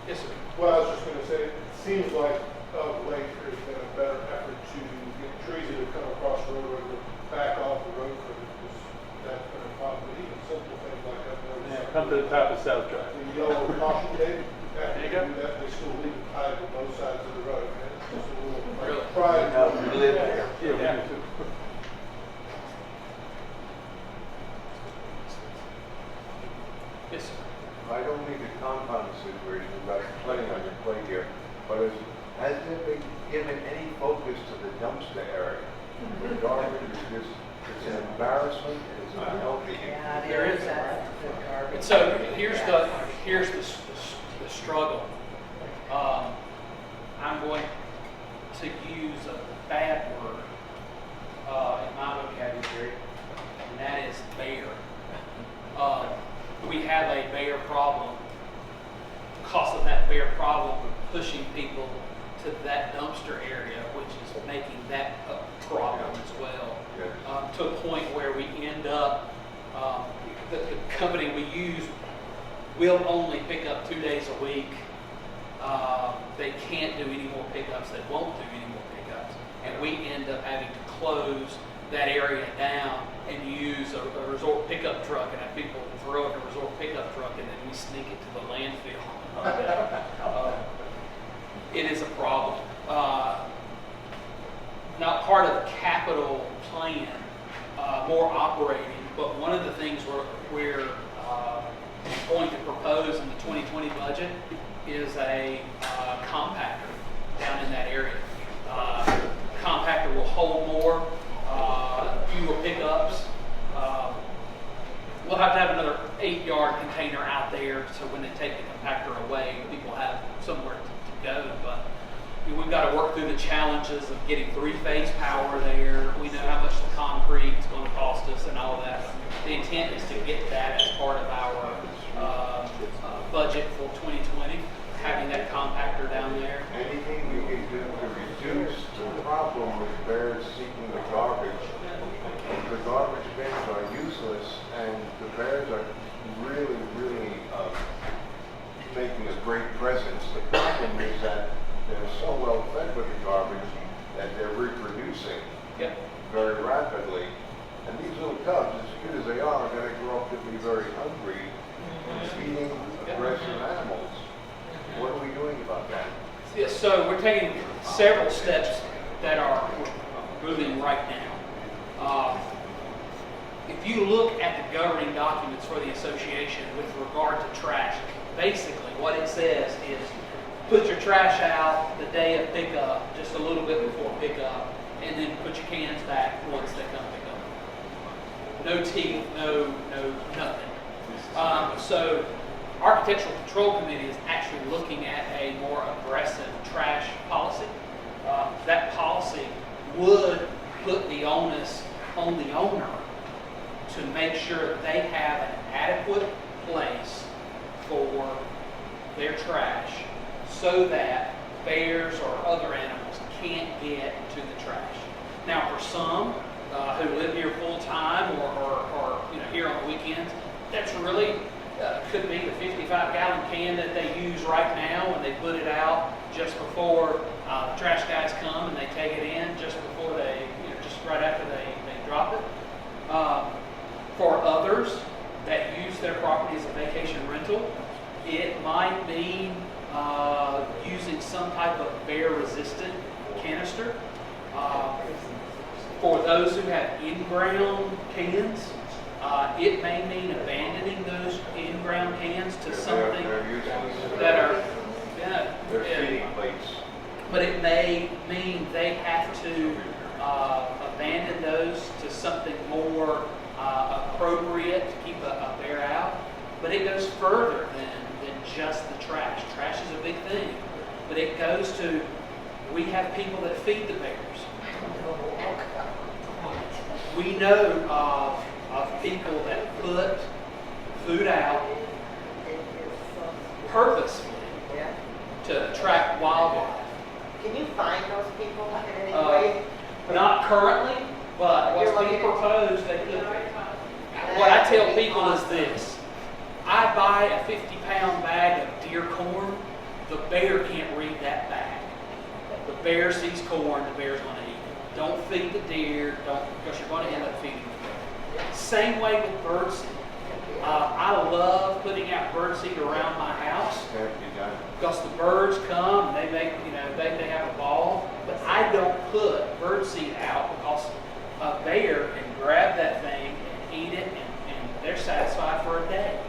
Yes, sir. Well, I was just gonna say, it seems like of late there's been a better effort to get trees that have come across the road or back off the road, because that's been a problem. Even simple things like that. Yeah, come to the top of South Drive. The yellow caution tape, after There they you go. do that, they still leave it tied to both sides of the road. And it's just a little Really? pride. We live there. Yeah, we do too. Yes, sir. I don't mean to compound the situation, you've got plenty on your plate here, but has there been given any focus to the dumpster area? The garbage is just, it's an embarrassment, it's unhealthy. Yeah, There is. that garbage. And so here's the struggle. I'm going to use a bad word in my vocabulary, and that is bear. We have a bear problem. Because of that bear problem, we're pushing people to that dumpster area, which is making that a problem as well. To a point where we end up, the company we use will only pick up 2 days a week. They can't do any more pickups. They won't do any more pickups. And we end up having to close that area down and use a resort pickup truck and have people throw it in a resort pickup truck, and then we sneak it to the landfill. It is a problem. Not part of the capital plan, more operating, but one of the things we're going to propose in the 2020 budget is a compactor down in that area. Compactor will hold more, fewer pickups. We'll have to have another 8-yard container out there, so when they take the compactor away, people have somewhere to go. But we've got to work through the challenges of getting 3-phase power there. We know how much the concrete is going to cost us and all that. The intent is to get that as part of our budget for 2020, having that compactor down there. Anything we can do to reduce the problem with bears seeking the garbage? The garbage bins are useless. useless, and the bears are really, really making a great presence. The problem is that they're so well fed with the garbage that they're reproducing Yep. very rapidly. And these little cubs, as cute as they are going to grow up to be very hungry, eating aggressive animals. What are we doing about that? Yeah, so we're taking several steps that are moving right now. If you look at the governing documents for the association with regard to trash, basically what it says is put your trash out the day of pickup, just a little bit before pickup, and then put your cans back once they come pick up. No teeth, no nothing. So Architectural Control Committee is actually looking at a more aggressive trash policy. That policy would put the onus on the owner to make sure that they have an adequate place for their trash so that bears or other animals can't get to the trash. Now, for some who live here full time or here on the weekends, that's really could be the 55-gallon can that they use right now when they put it out just before the trash guys come and they take it in just before they, just right after they drop it. For others that use their property as a vacation rental, it might mean using some type of bear-resistant canister. For those who have in-ground cans, it may mean abandoning those in-ground cans to something that are, They're feeding plates. but it may mean they have to abandon those to something more appropriate to keep a bear out. But it goes further than just the trash. Trash is a big thing, but it goes to, we have people that feed the bears. We know of people that put food out purposefully to attract wildlife. Can you find those people in any way? Not currently, but what's being proposed, they could. What I tell people is this: I buy a 50-pound bag of deer corn. The bear can't read that bag. The bear sees corn, the bear's going to eat it. Don't feed the deer, because you're going to end up feeding the bear. Same way with birdseed. I love putting out birdseed around my house because the birds come and they make, they have a ball. But I don't put birdseed out because a bear can grab that thing and eat it, and they're satisfied for a day.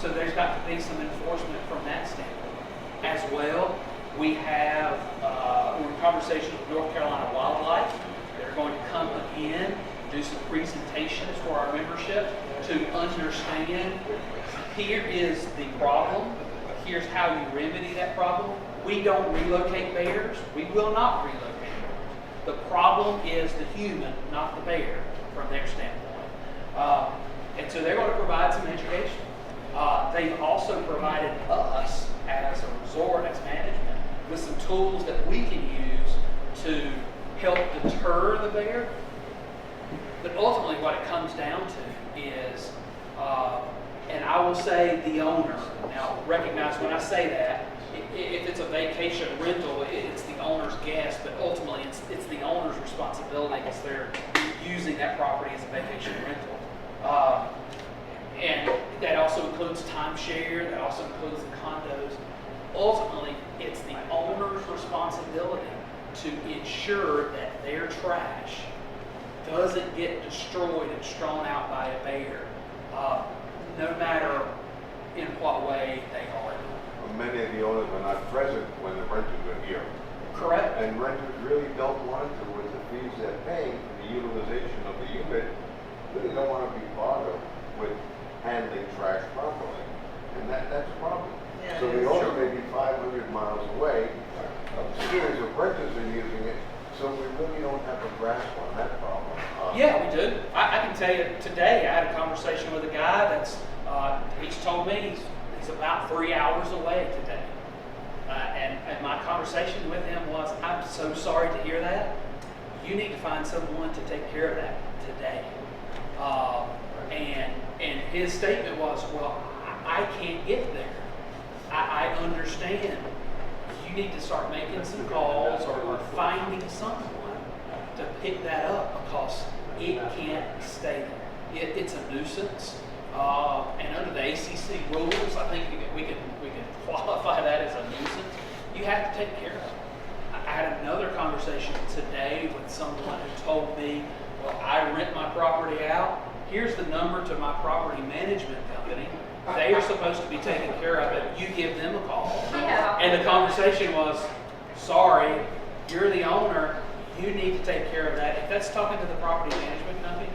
So there's got to be some enforcement from that standpoint. As well, we're in conversations with North Carolina Wildlife. They're going to come again, do some presentations for our membership to understand, here is the problem, here's how you remedy that problem. We don't relocate bears. We will not relocate bears. The problem is the human, not the bear, from their standpoint. And so they're going to provide some education. They've also provided us, as a resort, as management, with some tools that we can use to help deter the bear. But ultimately what it comes down to is, and I will say the owner. Now recognize when I say that, if it's a vacation rental, it's the owner's guest, but ultimately it's the owner's responsibility because they're using that property as a vacation rental. And that also includes timeshare, that also includes the condos. Ultimately, it's the owner's responsibility to ensure that their trash doesn't get destroyed and strewn out by a bear, no matter in what way they are. Many of the owners are not present when the renters are here. Correct. And renters really don't want to, with the fees they're paying for the utilization of the unit, really don't want to be bothered with handling trash properly. And that's a problem. Yeah, so the owner may be 500 miles away, a series of renters are using it, so we really don't have a grasp on that problem. Yeah, we do. I can tell you today, I had a conversation with a guy that's, he's told me he's about 3 hours away today. And my conversation with him was, I'm so sorry to hear that. You need to find someone to take care of that today. his statement was, well, I can't get there. I understand. You need to start making some calls or finding someone to pick that up because it can't stay there. It's a nuisance. And under the ACC rules, I think we can qualify that as a nuisance. You have to take care of it. I had another conversation today with someone who told me, well, I rent my property out. Here's the number to my property management company. They are supposed to be taking care of it. You give them a call. Yeah. And the conversation was, sorry, you're the owner. You need to take care of that. If that's talking to the property management company,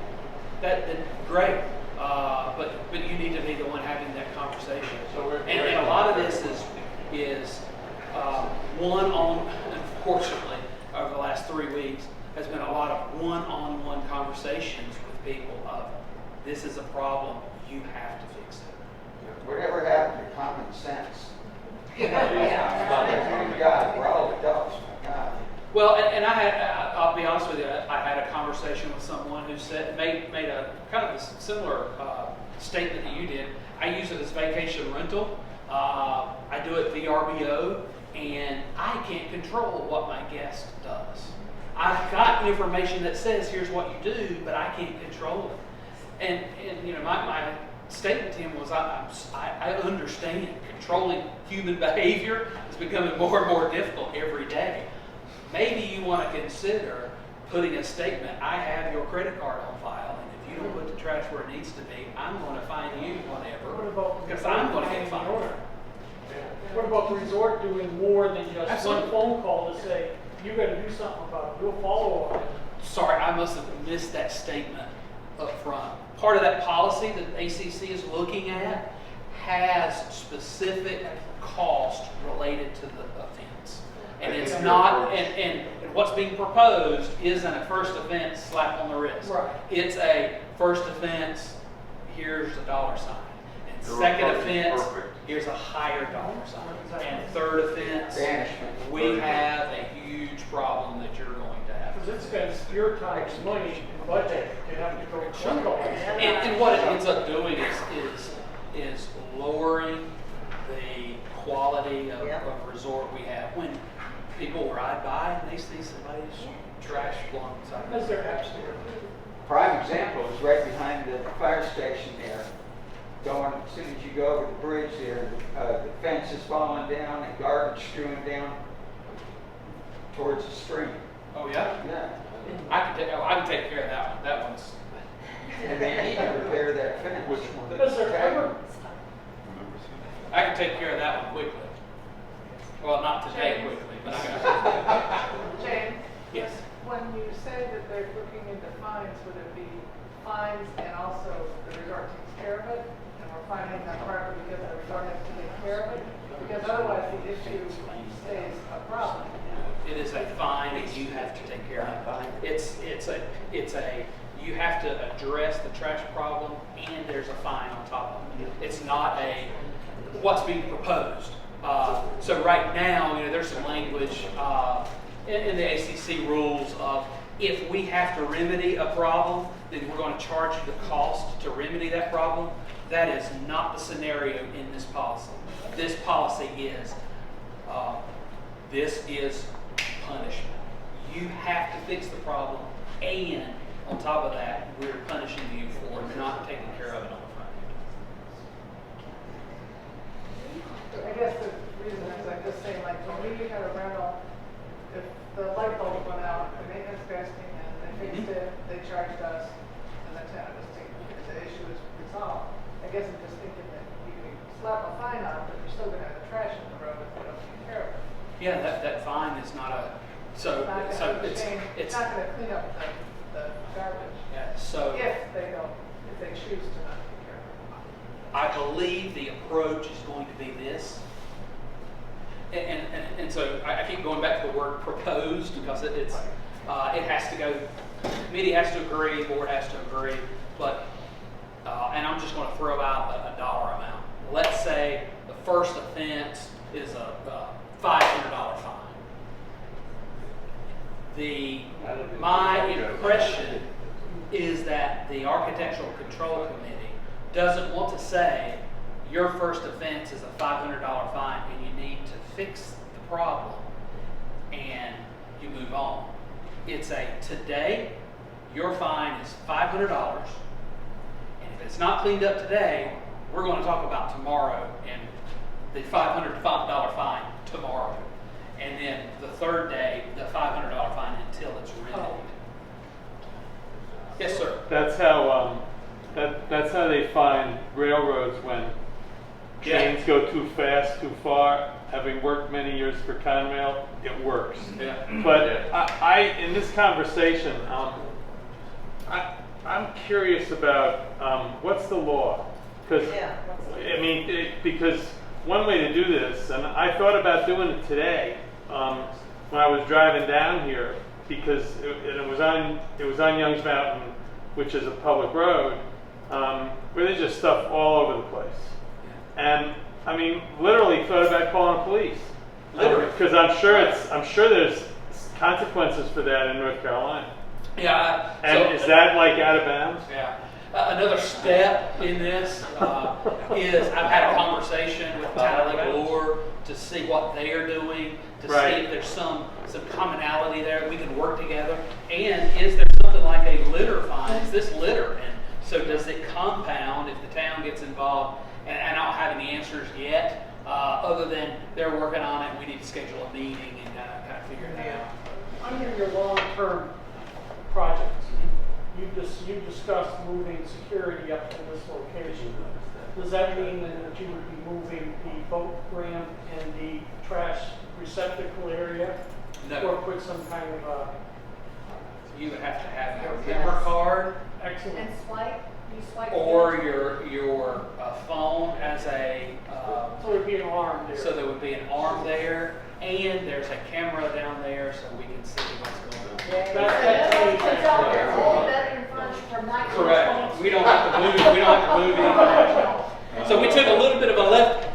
then great. But you need to be the one having that conversation. So and a lot of this is unfortunately, over the last 3 weeks, has been a lot of one-on-one conversations with people of, this is a problem, you have to fix it. Whatever happened to common sense? Yeah. You got it, roll the dogs, my God. Well, and I'll be honest with you, I had a conversation with someone who made a kind of a similar statement that you did. I use it as vacation rental. I do it VRBO, and I can't control what my guest does. I've got information that says here's what you do, but I can't control it. And you know, my statement to him was, I understand controlling human behavior is becoming more and more difficult every day. Maybe you want to consider putting a statement, I have your credit card on file, and if you don't put the trash where it needs to be, I'm going to fine you whatever, because I'm going to get fined. What about the resort doing more than just Absolutely. one phone call to say, you gotta do something about it, we'll follow on it? Sorry, I must have missed that statement up front. Part of that policy that ACC is looking at has specific cost related to the offense. And it's not, and what's being proposed isn't a first offense slap on the wrist. Right. It's a first offense, here's a dollar sign. And Your second approach is offense, perfect. here's a higher dollar sign. And third offense, Banishment. we have a huge problem that you're going to have. Because it's spends your time and money and budget to have to go check all this. And what it ends up doing is lowering the quality of resort we have. When people ride by and they see somebody's trash blowing inside. Because they're absolutely. Prime example is right behind the fire station there. Going, as soon as you go over the bridge there, the fence is falling down and garbage strewn down towards the stream. Oh yeah? Yeah. I can take care of that one. That one's. And they need to repair that fence. Because they're ever, I can take care of that one quickly. Well, not today quickly, but I can. James? Yes. When you say that they're looking into fines, would it be fines and also the resort takes care of it? And we're fining that property because the resort has to take care of it? Because otherwise the issue stays a problem. It is a fine and you have to take care of it. It's a you have to address the trash problem and there's a fine on top of it. It's not a what's being proposed. So right now, there's some language in the ACC rules of if we have to remedy a problem, then we're going to charge you the cost to remedy that problem. That is not the scenario in this policy. This policy is punishment. You have to fix the problem, and on top of that, we're punishing you for not taking care of it on the front end. I guess the reason is I'm just saying, like, when we had a rental, if the light bulb went out, the maintenance guys came in, they fixed it, they charged us, and the tenant was taken, the issue is resolved. I guess I'm just thinking that you can slap a fine on it, but you're still gonna have the trash in the road if they don't take care of it. Yeah, that fine is not a It's not gonna it's not gonna clean up the garbage. yeah, so If they choose to not take care of it. I believe the approach is going to be this. And so I keep going back to the word proposed because it has to go, committee has to agree, board has to agree, but, and I'm just going to throw out a dollar amount. Let's say the first offense is a $500 fine. My impression is that the Architectural Control Committee doesn't want to say your first offense is a $500 fine and you need to fix the problem and you move on. It's a today, your fine is $500, and if it's not cleaned up today, we're going to talk about tomorrow and the $500 fine tomorrow. And then the third day, the $500 fine until it's remedied. Yes, sir. That's how that's how they find railroads when trains go too fast, too far. Having worked many years for Conrail, it works. Yeah. But I in this conversation, I'm curious about what's the law? Because I mean, because one way to do this, and I thought about doing it today when I was driving down here, because it was on Young's Mountain, which is a public road, where there's just stuff all over the place. And I mean, literally thought about calling the police. Literally. Because I'm sure there's consequences for that in North Carolina. Yeah. And is that like out of bounds? Yeah. Another step in this is I've had a conversation with the town of Lake Lure to see what they are doing, to see if there's some commonality there. We can work together. And is there something like a litter fine? Is this litter? And so does it compound if the town gets involved? And I don't have any answers yet, other than they're working on it. We need to schedule a meeting and kind of figure it out. Under your long-term projects, you discussed moving security up to this location. Does that mean that you would be moving the boat ramp and the trash receptacle area? No. Or put some kind of a... You would have to have your member card. Excellent. And swipe, you swipe. Or your phone as a. So there'd be an arm there. So there would be an arm there, and there's a camera down there, so we can see what's going on. It's all veteran funds from 1920. Correct. We don't have to move. We don't have to move anything. So we took a little bit of a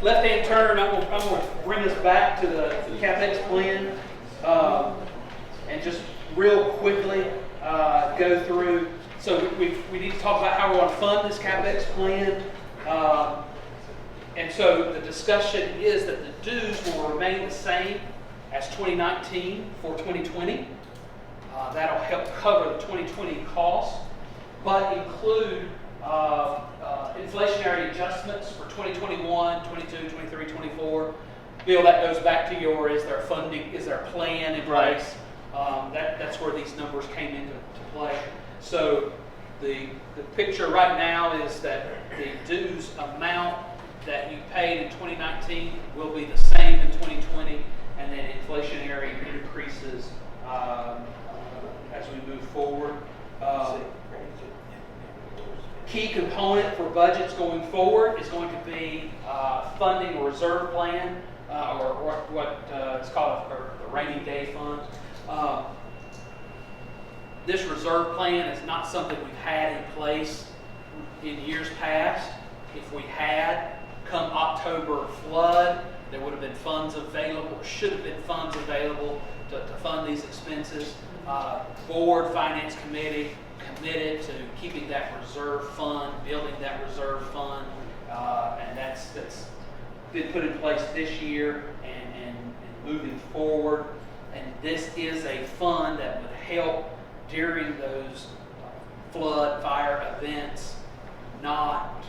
left-hand turn. I'm going to bring us back to the CapEx plan, and just real quickly go through. So we need to talk about how we're going to fund this CapEx plan. And so the discussion is that the dues will remain the same as 2019 for 2020. That'll help cover the 2020 costs, but include inflationary adjustments for 2021, 22, 23, 24. Bill, that goes back to your, is there funding, is there a plan in place? That's where these numbers came into play. So the picture right now is that the dues amount that you paid in 2019 will be the same in 2020, and then inflationary increases as we move forward. Key component for budgets going forward is going to be funding a reserve plan, or what is called a rainy day fund. This reserve plan is not something we've had in place in years past. If we had, come October flood, there would have been funds available, should have been funds available to fund these expenses. Board, Finance Committee committed to keeping that reserve fund, building that reserve fund, and that's been put in place this year and moving forward. And this is a fund that would help during those flood, fire events, not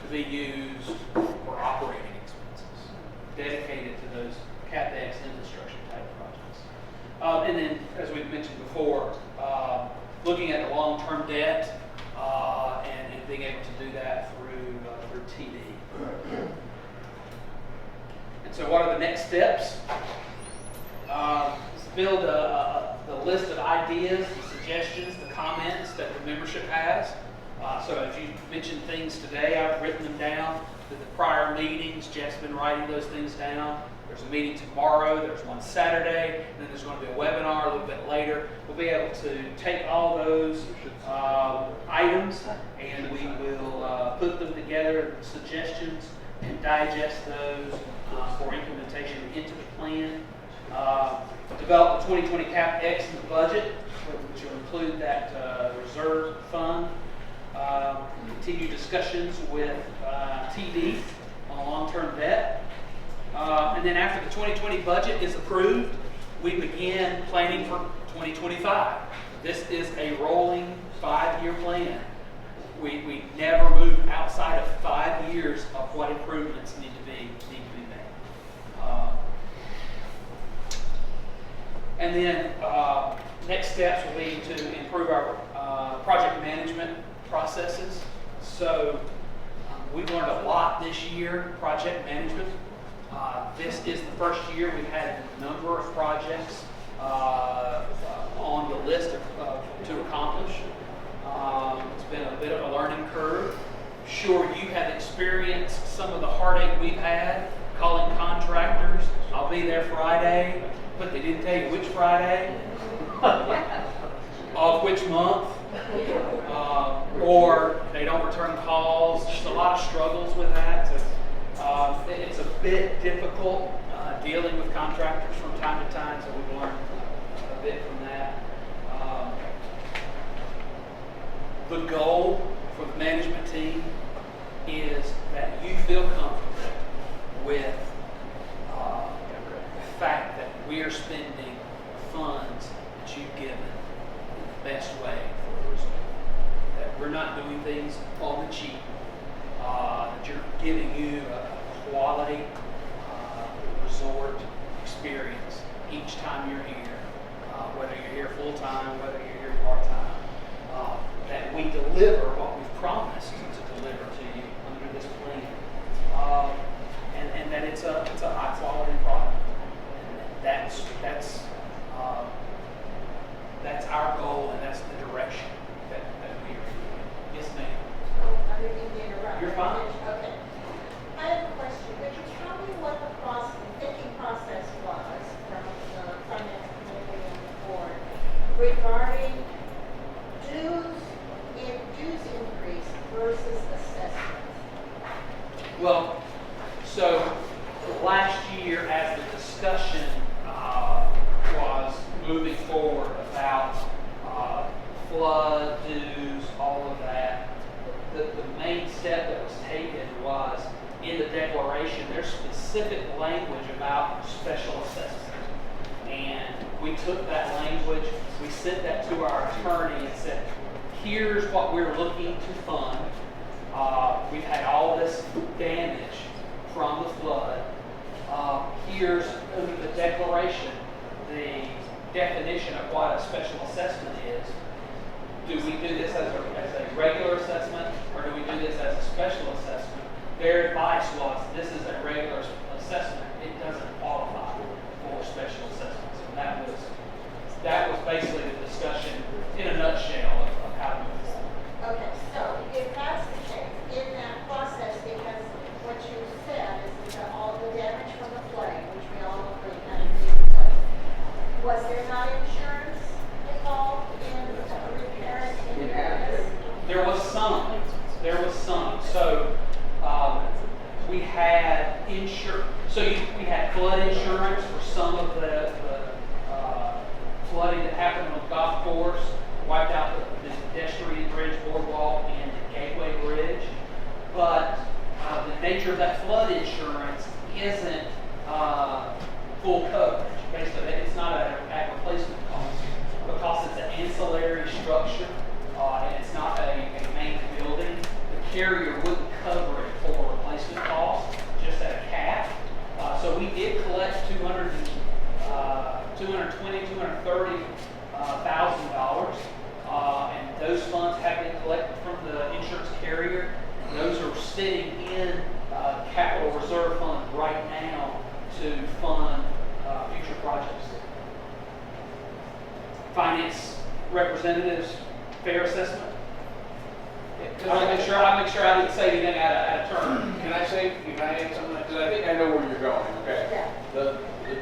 to be used for operating expenses, dedicated to those CapEx infrastructure type projects. And then, as we've mentioned before, looking at the long-term debt and being able to do that through TD. And so, what are the next steps? Build the list of ideas, the suggestions, the comments that the membership has. So if you mentioned things today, I've written them down. The prior meetings, Jeff's been writing those things down. There's a meeting tomorrow, there's one Saturday, and then there's going to be a webinar a little bit later. We'll be able to take all those items and we will put them together, suggestions, and digest those for implementation into the plan. Develop the 2020 CapEx in the budget, which will include that reserve fund. Continue discussions with TD on long-term debt. And then after the 2020 budget is approved, we begin planning for 2025. This is a rolling 5-year plan. We never move outside of 5 years of what improvements need to be made. And then next steps will be to improve our project management processes. So we've learned a lot this year, project management. This is the first year we've had a number of projects on the list to accomplish. It's been a bit of a learning curve. Sure, you have experienced some of the heartache we've had calling contractors. I'll be there Friday, but they didn't tell you which Friday, of which month, or they don't return calls. Just a lot of struggles with that. It's a bit difficult dealing with contractors from time to time, so we've learned a bit from that. The goal for the management team is that you feel comfortable with the fact that we are spending funds that you've given in the best way for the result. That we're not doing things on the cheap. That you're giving you a quality resort experience each time you're here, whether you're here full time, whether you're here part time. That we deliver what we've promised to deliver to you under this plan, and that it's a high quality product. And that's our goal, and that's the direction that we are doing. Yes, ma'am. I didn't mean to interrupt. You're fine. Okay. I have a question. Could you tell me what the thinking process was from the finance committee and the board regarding dues increase versus assessment? Well, so last year, as the discussion was moving forward about flood dues, all of that, the main step that was taken was in the declaration, there's specific language about special assessment. And we took that language, we sent that to our attorney and said, here's what we're looking to fund. We've had all this damage from the flood. Here's under the declaration, the definition of what a special assessment is. Do we do this as a regular assessment, or do we do this as a special assessment? Their advice was, this is a regular assessment. It doesn't qualify for special assessments. And that was basically the discussion in a nutshell of how to move forward. Okay, so if that's the case, in that process, because what you said is that all the damage from the flooding, which we all agree had to be replaced, was there not insurance involved in repairing any areas? There was some. So we had we had flood insurance for some of the flooding that happened on the golf course, wiped out the pedestrian bridge, boardwalk, and the Gateway Bridge. But the nature of that flood insurance isn't full coverage. Basically, it's not at replacement cost because it's an ancillary structure and it's not a main building. The carrier wouldn't cover it for replacement cost, just at a cap. So we did collect $230,000, and those funds have been collected from the insurance carrier. Those are sitting in capital reserve fund right now to fund future projects. Finance representatives, fair assessment. I make sure I didn't say anything out of turn. Can I add something? Because I think I know where you're going, okay? Yeah.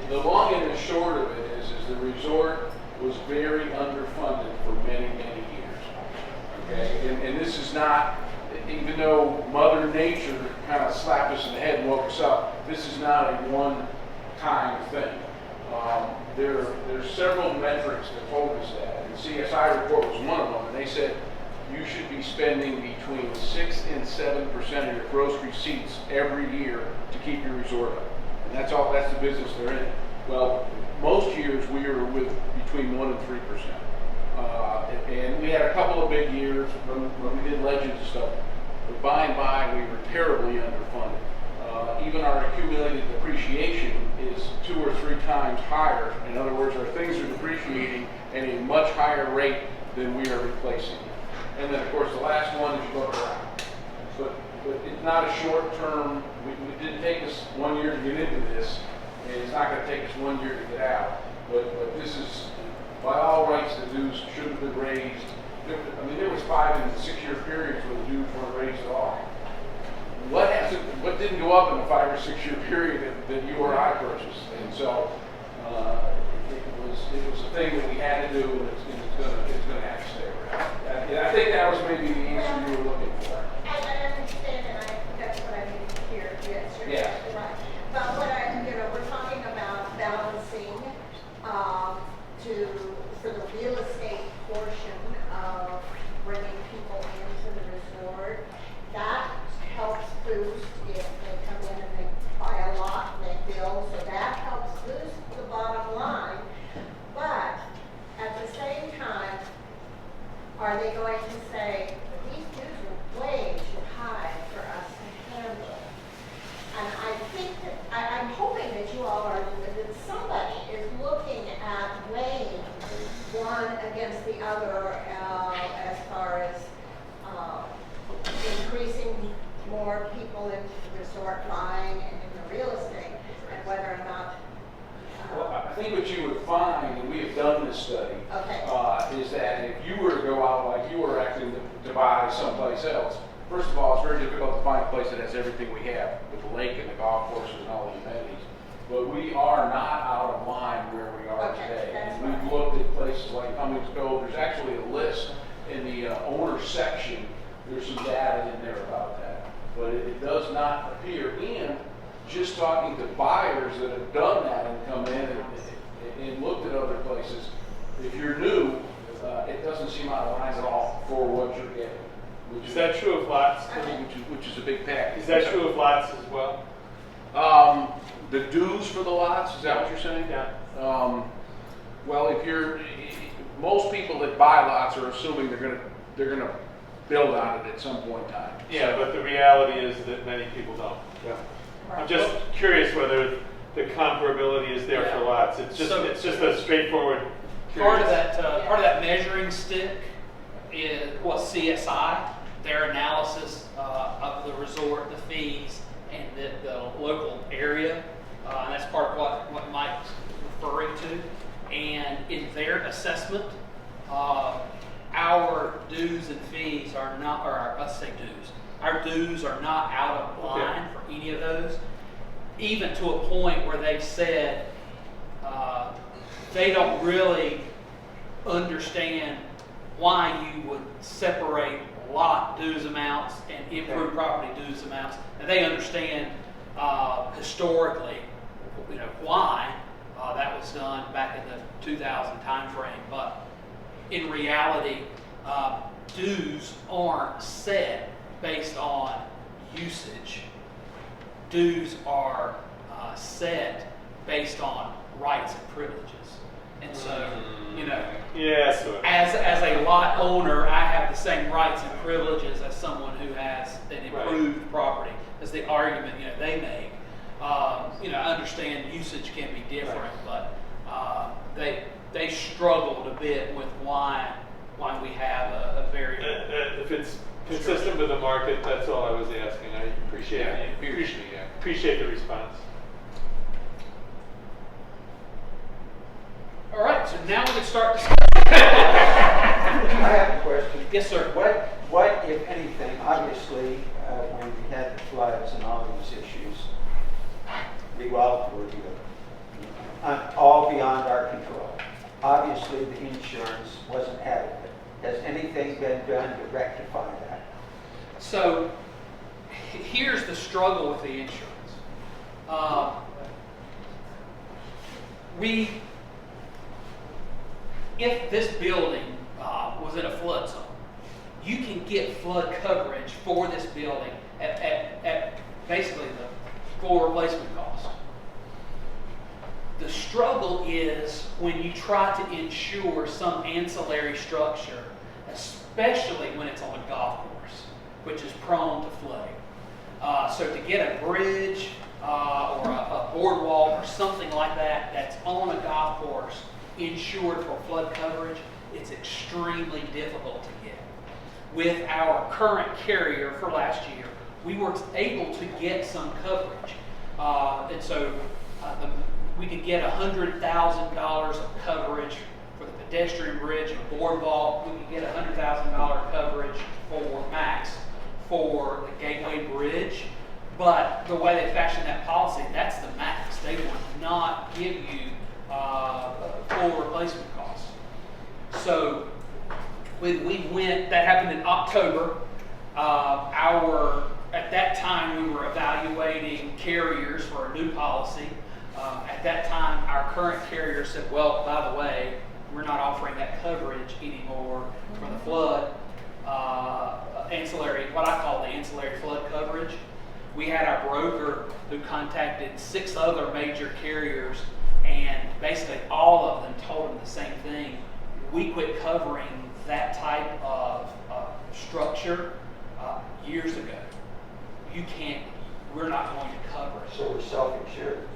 The long and the short of it is the resort was very underfunded for many, many years, okay? And this is not, even though Mother Nature kind of slapped us in the head and woke us up, this is not a one-time thing. There's several metrics that told us that, and CSI report was one of them, and they said you should be spending between 6 and 7% of your gross receipts every year to keep your resort up. And that's the business they're in. Well, most years we were with between 1 and 3%. And we had a couple of big years when we did Legends and stuff. But by and by, we were terribly underfunded. Even our accumulated depreciation is 2 or 3 times higher. In other words, our things are depreciating at a much higher rate than we are replacing. And then, of course, the last one is you look around. But it's not a short term. It didn't take us 1 year to get into this, and it's not going to take us 1 year to get out. But this is, by all rights, the dues should have been raised. There was 5 and 6 year periods where the dues weren't raised at all. What didn't go up in the 5 or 6 year period that you or I purchased? And so it was a thing that we had to do, and it's going to have to stay around. I think that was maybe the answer you were looking for. I understand, and that's what I needed to hear. Yes, you're exactly right. But we're talking about balancing for the real estate portion of bringing people into the resort. That helps boost if they come in and they buy a lot and they build, so that helps boost the bottom line. But at the same time, are they going to say, these dues are way too high for us to handle? And I think that, I'm hoping that you all are, that somebody is looking at weighing one against the other as far as increasing more people into the resort buying and in the real estate, and whether or not. Well, I think what you would find, and we have done this study, is that if you were to go out like you were acting to buy someplace else, first of all, it's very difficult to find a place that has everything we have, with the lake and the golf courses and all the amenities. But we are not out of line where we are today. And we've looked at places like Cummings Cove. There's actually a list in the owner section. There's some data in there about that. But it does not appear. And just talking to buyers that have done that and come in and looked at other places, if you're new, it doesn't seem out of line at all for what you're getting. Is that true of lots? Which is a big package. Is that true of lots as well? The dues for the lots, is that what you're saying? Yeah. Well, most people that buy lots are assuming they're gonna build on it at some point in time. Yeah, but the reality is that many people don't. Yeah. I'm just curious whether the comparability is there for lots. It's just a straightforward. Part of that measuring stick was CSI, their analysis of the resort, the fees, and the local area. And that's part of what Mike's referring to. And in their assessment, our dues and fees are not, or let's say dues, our dues are not out of line for any of those, even to a point where they've said they don't really understand why you would separate lot dues amounts and improved property dues amounts. And they understand historically, why that was done back in the 2000 timeframe. But in reality, dues aren't set based on usage. Dues are set based on rights and privileges. And so, as a lot owner, I have the same rights and privileges as someone who has an improved property. That's the argument they make. I understand usage can be different, but they struggled a bit with why we have a very if it's consistent with the market, that's all I was asking. I appreciate the response. All right, so now we can start. I have a question. Yes, sir. What, if anything, obviously, when we had the floods and all these issues, we all were all beyond our control. Obviously, the insurance wasn't adequate. Has anything been done to rectify that? So, here's the struggle with the insurance. If this building was in a flood zone, you can get flood coverage for this building at basically the full replacement cost. The struggle is when you try to insure some ancillary structure, especially when it's on a golf course, which is prone to flooding. So to get a bridge or a boardwalk or something like that that's on a golf course insured for flood coverage, it's extremely difficult to get. With our current carrier for last year, we were able to get some coverage. And so we could get $100,000 of coverage for the pedestrian bridge and boardwalk. We could get $100,000 coverage for max for the Gateway Bridge. But the way they fashioned that policy, that's the max. They will not give you full replacement costs. So when we went, that happened in October. At that time, we were evaluating carriers for a new policy. At that time, our current carrier said, well, by the way, we're not offering that coverage anymore for the flood ancillary, what I call the ancillary flood coverage. We had our broker who contacted 6 other major carriers, and basically all of them told them the same thing. We quit covering that type of structure years ago. We're not going to cover it. So we're self-insured.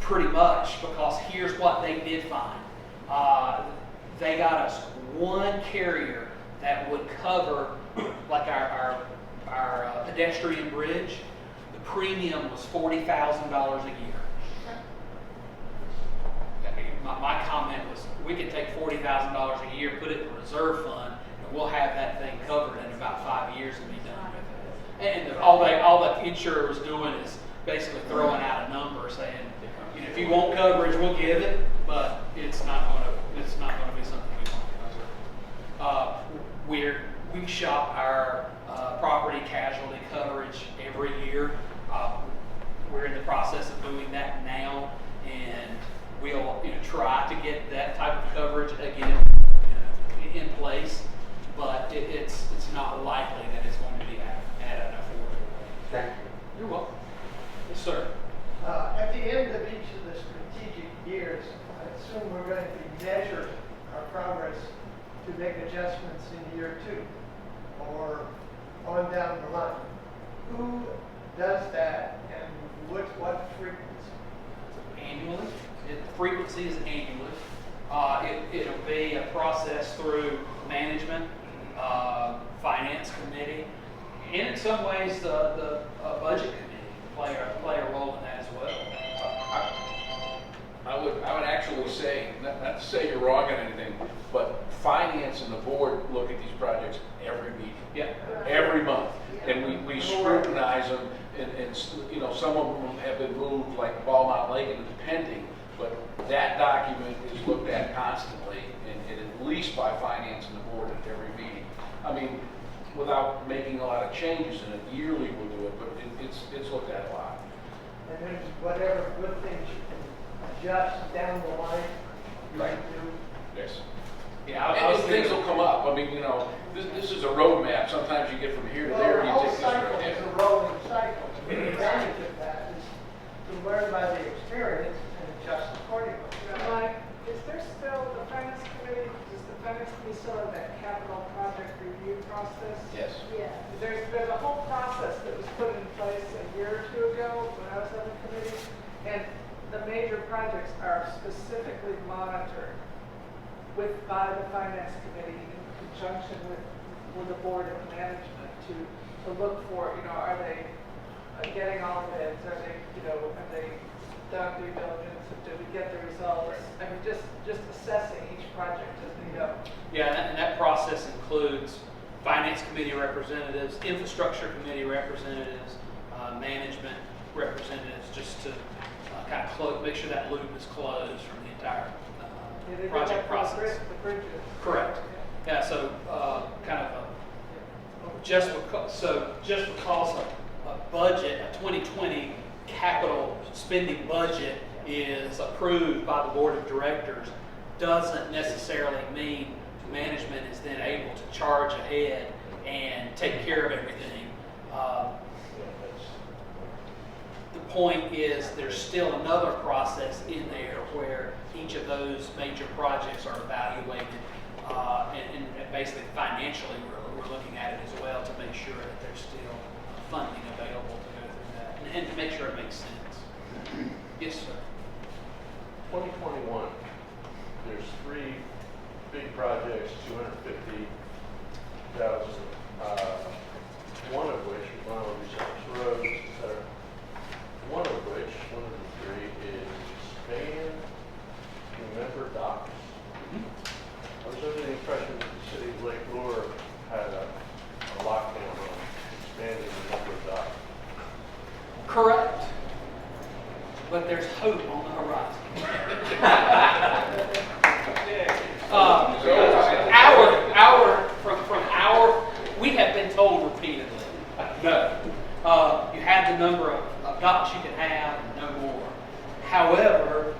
Pretty much, because here's what they did find. They got us one carrier that would cover, like our pedestrian bridge. The premium was $40,000 a year. My comment was, we could take $40,000 a year, put it in the reserve fund, and we'll have that thing covered in about 5 years and be done with it. And all the insurer was doing is basically throwing out a number saying, if you want coverage, we'll give it, but it's not going to be something we want to cover. We shop our property casualty coverage every year. We're in the process of doing that now, and we'll try to get that type of coverage again in place, but it's not likely that it's going to be at an affordable rate. Thank you. You're welcome. Yes, sir. At the end of each of the strategic years, I assume we're going to measure our progress to make adjustments in year 2 or on down the line. Who does that, and what frequency? Annually. The frequency is annually. It'll be a process through management, finance committee, and in some ways the budget committee play a role in that as well. I would actually say, not to say you're wrong on anything, but finance and the board look at these projects every meeting. Yeah. Every month. And we scrutinize them, and some of them have been moved, like Ball Mountain Lake, and it's pending, but that document is looked at constantly, and at least by finance and the board at every meeting. I mean, without making a lot of changes in it, yearly we'll do it, but it's looked at a lot. And then whatever good things you can adjust down the line, you Right. can do. Yes. Yeah, And things will come up. I mean, this is a roadmap. Sometimes you get from here to Well, there, the and whole you take this cycle road. is a rolling cycle. The advantage of that is to learn by the experience and adjust accordingly. Mike, is there still, the finance committee, does the finance committee still have that capital project review process? Yes. Yeah. There's a whole process that was put in place a year or 2 ago when I was on the committee, and the major projects are specifically monitored by the finance committee in conjunction with the board of management to look for, are they getting all the bids? Are they, have they done due diligence? Did we get the results? I mean, just assessing each project as they go. Yeah, and that process includes finance committee representatives, infrastructure committee representatives, management representatives, just to kind of make sure that loop is closed from the entire Yeah, they did project that for process. the bridges. Correct. Yeah, so kind of just because a budget, a 2020 capital spending budget is approved by the board of directors, doesn't necessarily mean management is then able to charge ahead and take care of everything. The point is there's still another process in there where each of those major projects are evaluated, and basically financially we're looking at it as well to make sure that there's still funding available to go through that and to make sure it makes sense. Yes, sir. 2021, there's 3 big projects, 250,000, one of which, one of these roads, et cetera. One of the 3 is expand member docks. I was under the impression that the city of Lake Lure had a lockdown on expanding the number of docks. Correct. But there's hope on the horizon. We have been told repeatedly, no. You have the number of docks you can have, and no more. However,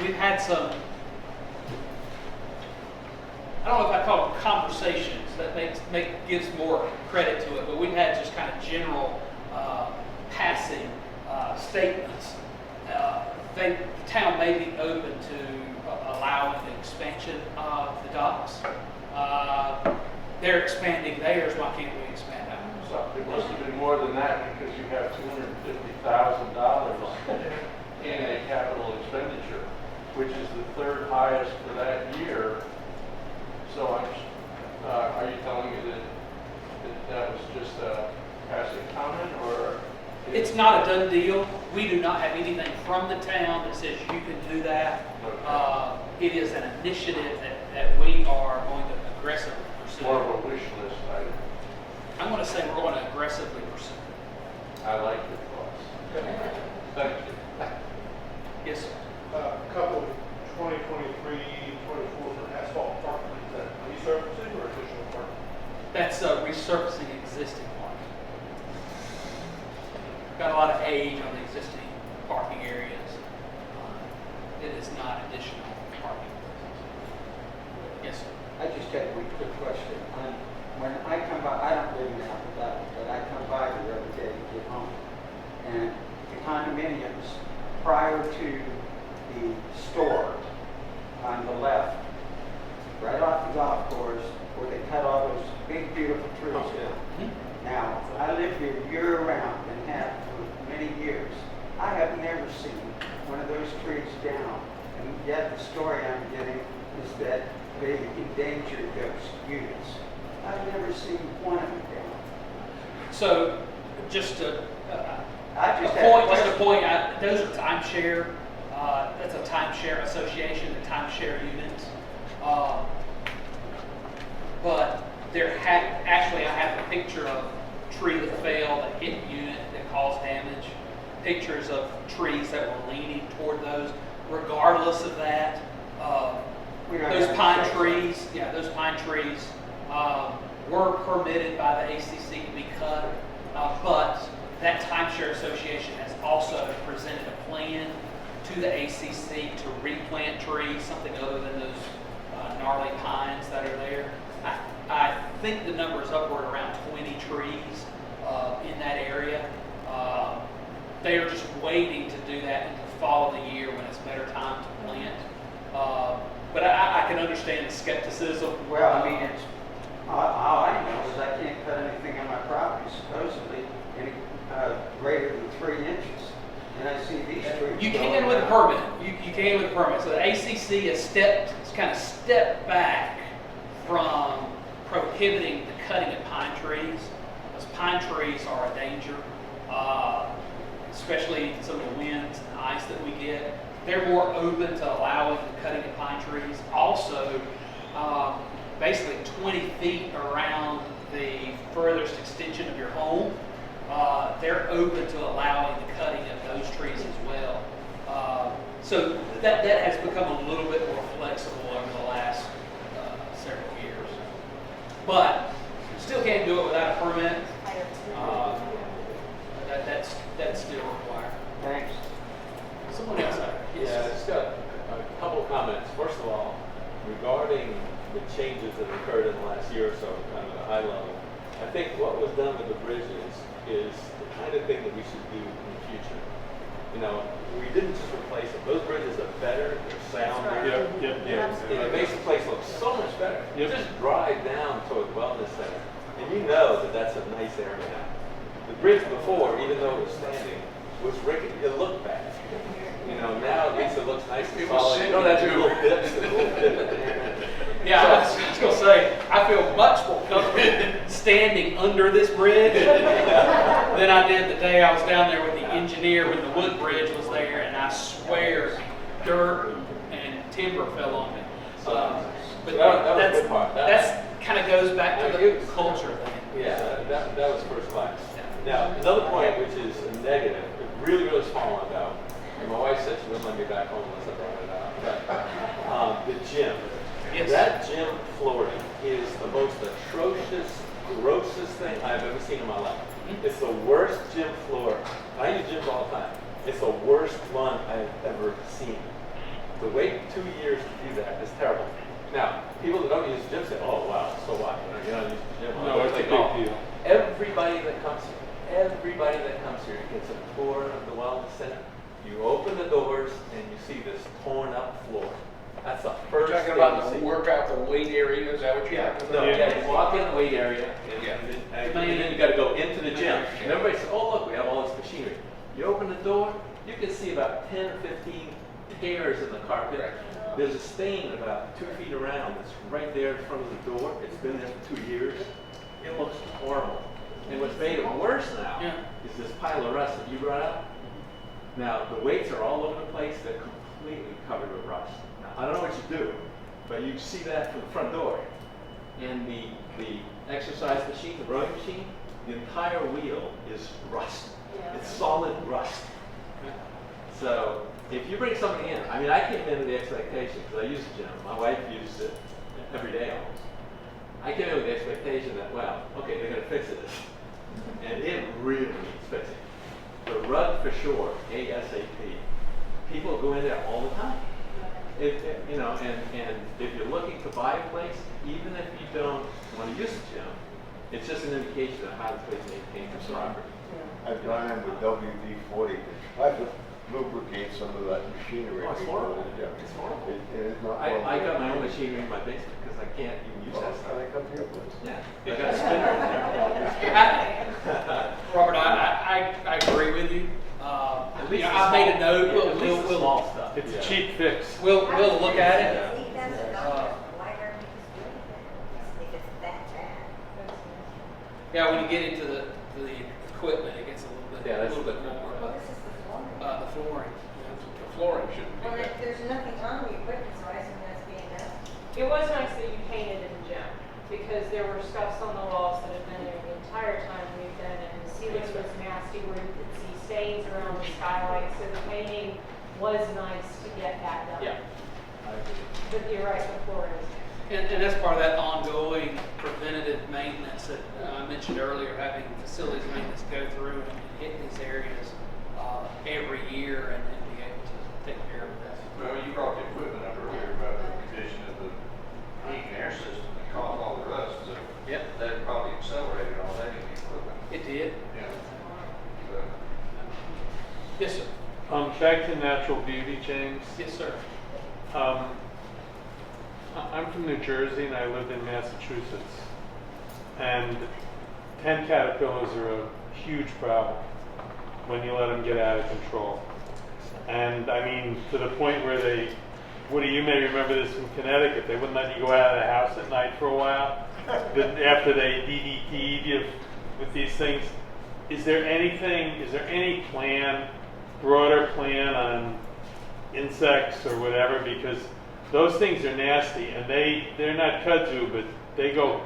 we've had some, I don't know if I call them conversations, that gives more credit to it, but we've had just kind of general passing statements. The town may be open to allowing the expansion of the docks. They're expanding theirs, why can't we expand ours? So it must have been more than that because you have $250,000 in a capital expenditure, which is the 3rd highest for that year. So are you telling me that was just a passing comment, or? It's not a done deal. We do not have anything from the town that says you can do that. Okay. It is an initiative that we are going to aggressively pursue. More of a wish list item. I'm going to say we're going to aggressively pursue. I like your thoughts. Thank you. Yes, sir. A couple 2023, 24 for asphalt parking, is that resurfacing or additional parking? That's resurfacing existing parking. Got a lot of age on the existing parking areas. It is not additional parking. Yes, sir. I just had a quick question. When I come by, I don't live in Alphabet, but I come by here every day to get home. And the condominiums prior to the store on the left, right off the golf course, where they cut all those big, beautiful trees down. Now, I live here year-round and have for many years. I have never seen one of those trees down. And yet the story I'm getting is that they endangered those units. I've never seen one of them down. So, just to point out, those are timeshare. That's a timeshare association, a timeshare unit. But actually, I have a picture of a tree that fell, that hit the unit, that caused damage. Pictures of trees that were leaning toward those. Regardless of that, those pine trees were permitted by the ACC to be cut, but that timeshare association has also presented a plan to the ACC to replant trees, something other than those gnarly pines that are there. I think the number is upward around 20 trees in that area. They are just waiting to do that in the fall of the year when it's better time to plant. But I can understand the skepticism. Well, I mean, all I know is I can't cut anything on my property, supposedly, any greater than 3 inches. And I see these trees. You can with a permit. You can with a permit. So the ACC has kind of stepped back from prohibiting the cutting of pine trees. Those pine trees are a danger, especially some of the winds and the ice that we get. They're more open to allowing the cutting of pine trees. Also, basically 20 feet around the furthest extension of your home, they're open to allowing the cutting of those trees as well. So that has become a little bit more flexible over the last several years. But still can't do it without a permit. That's still required. Thanks. Someone else. Yeah, I just got a couple of comments. First of all, regarding the changes that occurred in the last year or so, kind of at a high level, I think what was done with the bridges is the kind of thing that we should do in the future. You know, we didn't just replace them. Those bridges are better, they're sounder. Yep. And it makes the place look so much better. You Yep. just drive down toward the wellness center, and you know that that's a nice area now. The bridge before, even though it was standing, was rickety. It looked bad. You know, now at least it looks nice and It was solid. You don't have sinking, little too. dips and little dip at the end. Yeah, I was gonna say, I feel much more comfortable standing under this bridge than I did the day I was down there with the engineer when the wood bridge was there, and I swear dirt and timber fell on me. But That was a good part. that's kind of goes back to the culture thing. Yeah, that was first class. Now, another point, which is a negative, a really, really small one though, and my wife said she wouldn't let me back home unless I brought it out, but the gym. Yes. That gym flooring is the most atrocious, grossest thing I've ever seen in my life. It's the worst gym floor. I use gyms all the time. It's the worst one I've ever seen. To wait 2 years to do that is terrible. Now, people that don't use the gym say, oh wow, so what? You don't use the gym. No, it's a big deal. Everybody that comes here gets a tour of the wellness center. You open the doors and you see this torn up floor. That's the We're first talking thing about you the see. workout, the weight area, is that what you're talking about? No, you walk in the weight area, and then you got to go into the gym. And everybody says, oh, look, we have all this machinery. You open the door, you can see about 10 or 15 tears in the carpet. There's a stain about 2 feet around that's right there in front of the door. It's been there for 2 years. It looks horrible. And what's made it worse now is this pile of rust that you brought up. Now, the weights are all over the place. They're completely covered with rust. I don't know what you do, but you see that from the front door. And the exercise machine, the rowing machine, the entire wheel is rust. It's solid rust. So if you bring somebody in, I mean, I came in with the expectation, because I use the gym, my wife uses it every day almost. I came in with the expectation that, well, okay, they're going to fix this. And it really needs fixing. The rug for sure, ASAP. People go in there all the time. You know, and if you're looking to buy a place, even if you don't want to use the gym, it's just an indication of how the place maintains its property. I've gone in with WD-40 to try to lubricate some of that machinery. Oh, it's before horrible. the gym. It's horrible. It is not well I got done. my own machinery in my basement because I can't even use that Can stuff. I come to your place? Yeah, I got a spinner in there. Robert, I agree with you. At least I made a note. At least the small stuff. It's yeah. a cheap fix. We'll look at it. See, that's a doctor. Why aren't we just doing that? If it's that bad. Yeah, when you get into the equipment, it gets a Yeah, little bit Well, more. this is the flooring. The flooring. The flooring shouldn't Well, be bad. there's nothing on the equipment, so I assume that's being done. It was nice that you painted in the gym, because there were scuffs on the walls that had been there the entire time we've been in. The ceiling was nasty, where you could see stains around the skylight, so the painting was nice to get that done. Yeah. But you're right, the floor is. And that's part of that ongoing preventative maintenance that I mentioned earlier, having facilities maintenance go through and hit these areas every year and be able to take care of that. Well, you brought the equipment up earlier about the condition of the heat and air system that caused all the rust. So Yep. that probably accelerated all that in the equipment. It did. Yeah. So, Yes, sir. Back to natural beauty, James. Yes, sir. I'm from New Jersey and I lived in Massachusetts. And tent caterpillars are a huge problem when you let them get out of control. And I mean, to the point where Woody, you may remember this from Connecticut, they wouldn't let you go out of the house at night for a while. After they DDT'd you with these things. Is there any plan, broader plan on insects or whatever? Because those things are nasty, and they're not kudzu, but they'll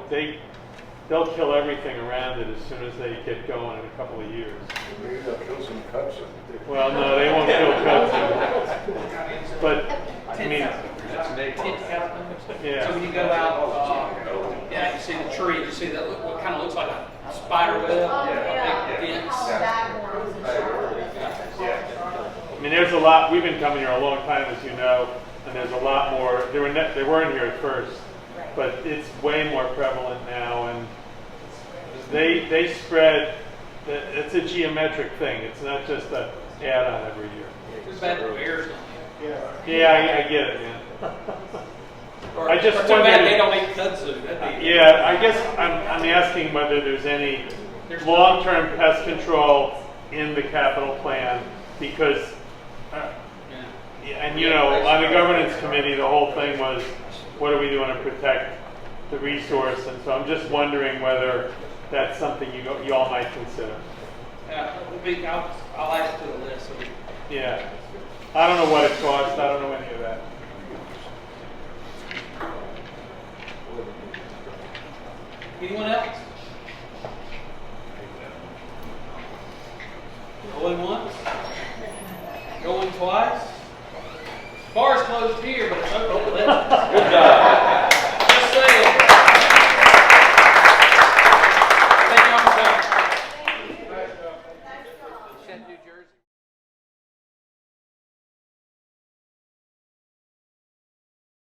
kill everything around it as soon as they get going in a couple of years. Maybe they'll kill some cuts. Well, no, they won't kill kudzu. But I mean, Tent caterpillars. Yeah. So when you go out, you see the tree, you see that what kind of looks like a spider web. Big dents. I mean, there's a lot. We've been coming here a long time, as you know, and there's a lot more, they weren't here at first, but it's way more prevalent now, and they spread, it's a geometric thing, it's not just a add-on every year. Too bad the Bears don't. Yeah, I get it, man. Or, I just or too bad wondered- they don't eat kudzu. That'd be- Yeah, I guess I'm asking whether there's any long-term pest control in the capital plan, because, and you know, on the governance committee, the whole thing was, what are we doing to protect the resource? And so I'm just wondering whether that's something you all might consider. Yeah, I'll add it to the list. So we- Yeah. I don't know what it costs, I don't know any of that. Anyone else? Going once? Going twice? Bar's closed here, but it's open to Legends. Good job. Just saying. Thank y'all for coming. New Jersey.